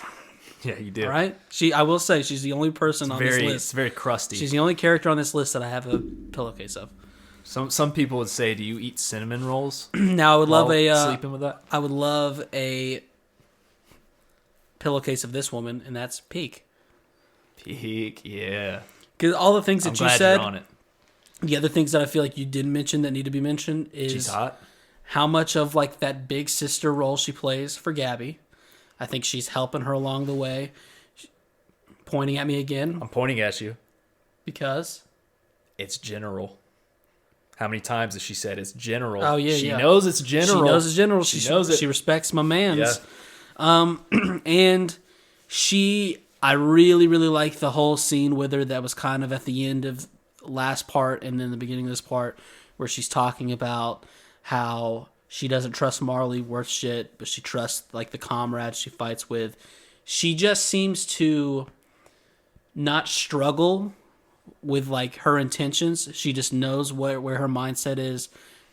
Yeah, you do. Right? I will say she's the only person on this list. It's very crusty. She's the only character on this list that I have a pillowcase of. Some people would say, "Do you eat cinnamon rolls?" Now I would love sleeping with that. I would love a pillowcase of this woman, and that's Peak. Peak, yeah. Because all the things that I'm you glad said, you're on it. the other things that I feel like you didn't mention that need to be mentioned is She's hot. how much of like that big sister role she plays for Gabby. I think she's helping her along the way. Pointing at me again. I'm pointing at you. Because? It's general. How many times has she said it's general? Oh, yeah, She yeah. knows it's general. She knows it's general. She knows it. She respects my mans. Yeah. And I really, really like the whole scene with her that was kind of at the end of last part and then the beginning of this part where she's talking about how she doesn't trust Marley worth shit, but she trusts like the comrades she fights with. She just seems to not struggle with like her intentions. She just knows where her mindset is.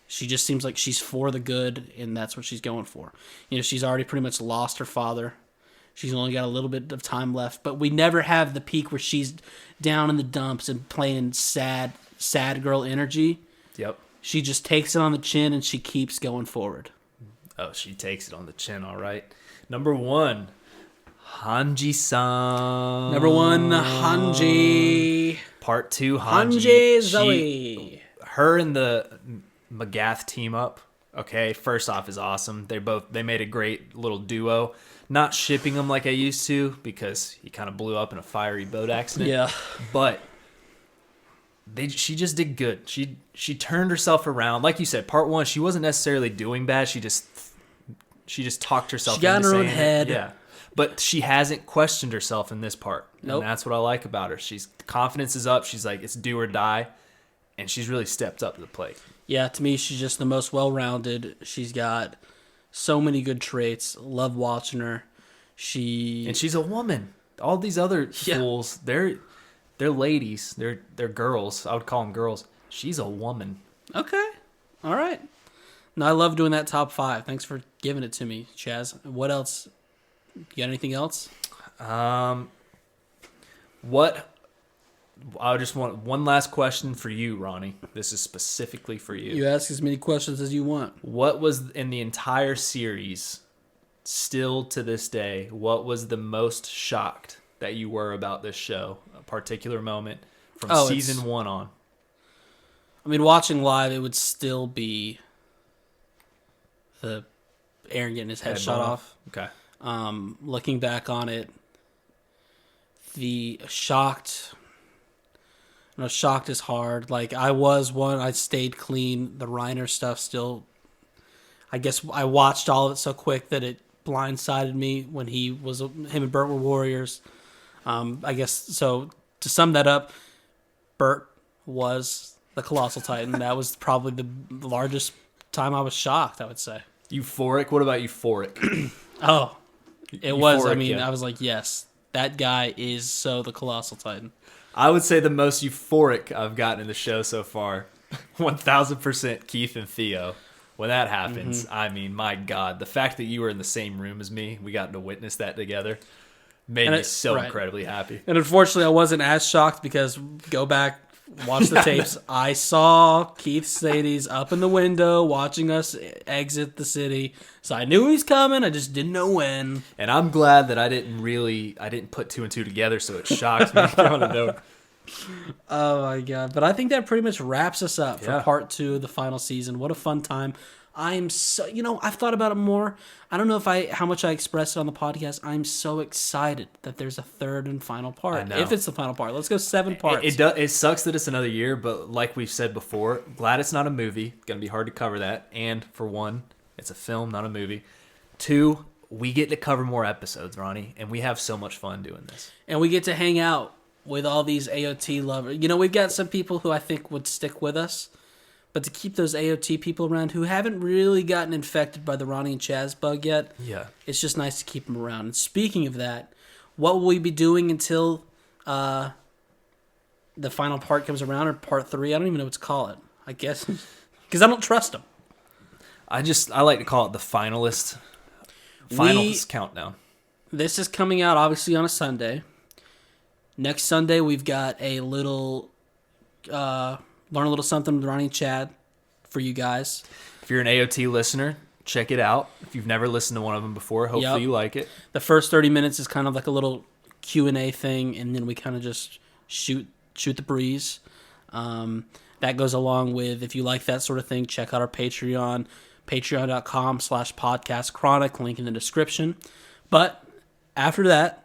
She just seems like she's for the good, and that's what she's going for. You know, she's already pretty much lost her father. She's only got a little bit of time left, but we never have the peak where she's down in the dumps and playing sad girl energy. Yep. She just takes it on the chin and she keeps going forward. Oh, she takes it on the chin, all right. Number 1, Hanji-san. Number 1, Hanji. Part 2, Hanji Zoe. Her and the Magath team up. Okay, first off is awesome. They made a great little duo. Not shipping him like I used to because he kind of blew up in a fiery boat accident. Yeah. But she just did good. She turned herself around. Like you said, part 1, she wasn't necessarily doing bad. She just talked herself She got in into her own saying it. head. Yeah. But she hasn't questioned herself in this part. Nope. And that's what I like about her. Confidence is up. She's like, it's do or die. And she's really stepped up to the plate. Yeah, to me, she's just the most well-rounded. She's got so many good traits. Love watching her. And she's a woman. All these other fools, they're ladies. They're girls. I would call them girls. She's a woman. Okay. All right. No, I love doing that top 5. Thanks for giving it to me, Chaz. What else? You got anything else? I just want one last question for you, Ronnie. This is specifically for you. You ask as many questions as you want. What was in the entire series, still to this day, what was the most shocked that you were about this show? A particular moment from season 1 on. I mean, watching live, it would still be the Aaron getting his head shot off. Okay. Looking back on it, the shocked. No, shocked is hard. Like I was one, I stayed clean. The Reiner stuff still. I guess I watched all of it so quick that it blindsided me when him and Bert were warriors. I guess so. To sum that up, Bert was the Colossal Titan. That was probably the largest time I was shocked, I would say. Euphoric? What about euphoric? Oh, it was. I Euphoric, mean, yeah. I was like, yes, that guy is so the Colossal Titan. I would say the most euphoric I've gotten in the show so far, 1,000% Keith and Theo. When that happens, I mean, my God, the fact that you were in the same room as me, we got to witness that together, made me so incredibly happy. And unfortunately, I wasn't as shocked because go back, watch the tapes. I saw Keith Sadie's up in the window watching us exit the city. So I knew he was coming. I just didn't know when. And I'm glad that I didn't put two and two together, so it shocked me. I want to know. Oh my God. But I think that pretty much wraps us up for Yeah. part 2 of the final season. What a fun time. I'm so, I've thought about it more. I don't know how much I expressed it on the podcast. I'm so excited that there's a third and final part. I know. If it's the final part, let's go 7 parts. It sucks that it's another year, but like we've said before, glad it's not a movie. Gonna be hard to cover that. And for one, it's a film, not a movie. 2, we get to cover more episodes, Ronnie, and we have so much fun doing this. And we get to hang out with all these AoT lovers. We've got some people who I think would stick with us. But to keep those AoT people around who haven't really gotten infected by the Ronnie and Chaz bug yet, it's just nice to keep them around. And speaking of that, what will we be doing until the final part comes around, or part 3? I don't even know what to call it. I guess because I don't trust them. I like to call it the finalist countdown. This is coming out obviously on a Sunday. Next Sunday we've got a little. Learn a little something with Ronnie and Chad for you guys. If you're an AoT listener, check it out. If you've never listened to one of them before, hopefully you like it. The first 30 minutes is kind of like a little Q&A thing, and then we kind of just shoot the breeze. That goes along with, if you like that sort of thing, check out our Patreon, patreon.com/podcastchronicle, link in the description. But after that,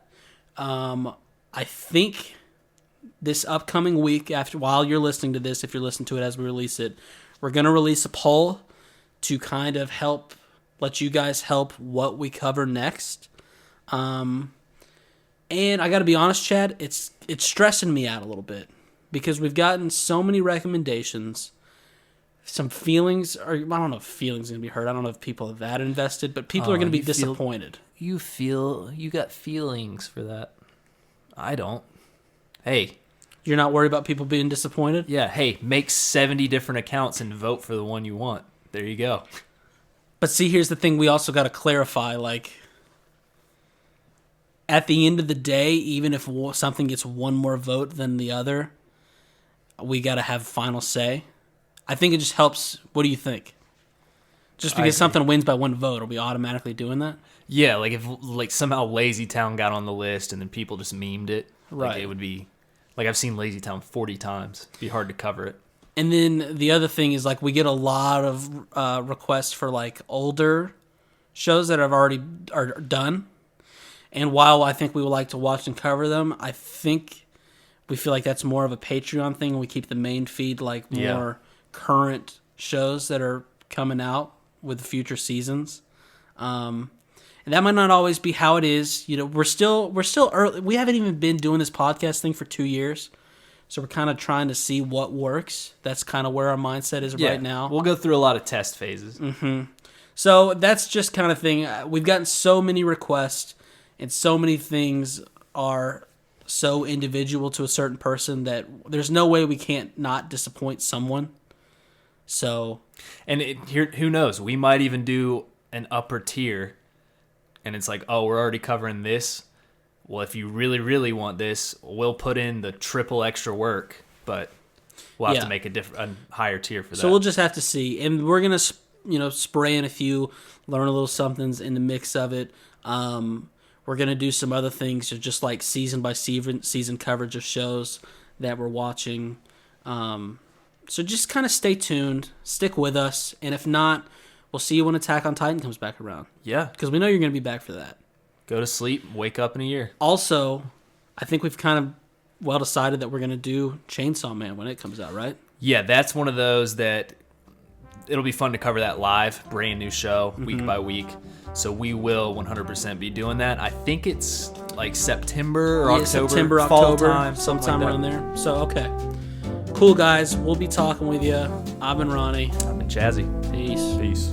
I think this upcoming week, while you're listening to this, if you're listening to it as we release it, we're going to release a poll to kind of let you guys help what we cover next. And I got to be honest, Chad, it's stressing me out a little bit because we've gotten so many recommendations. Some feelings I don't know if feelings are going to be hurt. I don't know if people are that invested, but people are going to be disappointed. You got feelings for that. I don't. Hey. You're not worried about people being disappointed? Yeah, hey, make 70 different accounts and vote for the one you want. There you go. But see, here's the thing we also got to clarify, at the end of the day, even if something gets one more vote than the other, we got to have final say. I think it just helps. What do you think? Just because something wins by one vote, are we automatically doing that? Yeah, if somehow Lazy Town got on the list and then people just memed it, right? It would be I've seen Lazy Town 40 times. It'd be hard to cover it. And then the other thing is we get a lot of requests for older shows that are done. And while I think we would like to watch and cover them, I think we feel like that's more of a Patreon thing. And we keep the main feed more current shows that are coming out with future seasons. And that might not always be how it is. We're still early. We haven't even been doing this podcast thing for 2 years. So we're kind of trying to see what works. That's kind of where our mindset is right now. We'll go through a lot of test phases. Mm-hmm. So that's just kind of thing. We've gotten so many requests, and so many things are so individual to a certain person that there's no way we can't not disappoint someone. So, and who knows? We might even do an upper tier, and it's we're already covering this. Well, if you really, really want this, we'll put in the triple extra work, but we'll have to make a higher tier for that. So we'll just have to see, and we're gonna spray in a few, learn a little somethings in the mix of it. We're gonna do some other things, just like season by season coverage of shows that we're watching. So just kind of stay tuned, stick with us, and if not, we'll see you when Attack on Titan comes back around. Yeah, because we know you're gonna be back for that. Go to sleep, wake up in a year. Also, I think we've kind of well decided that we're going to do Chainsaw Man when it comes out, right? Yeah, that's one of those that it'll be fun to cover that live, brand new show, week by week. So we will 100% be doing that. I think it's like September or October. September, fall October, time, sometime like around there. So, okay. Cool, guys. We'll be talking with you. I've been Ronnie. I've been Chazzy. Peace. Peace.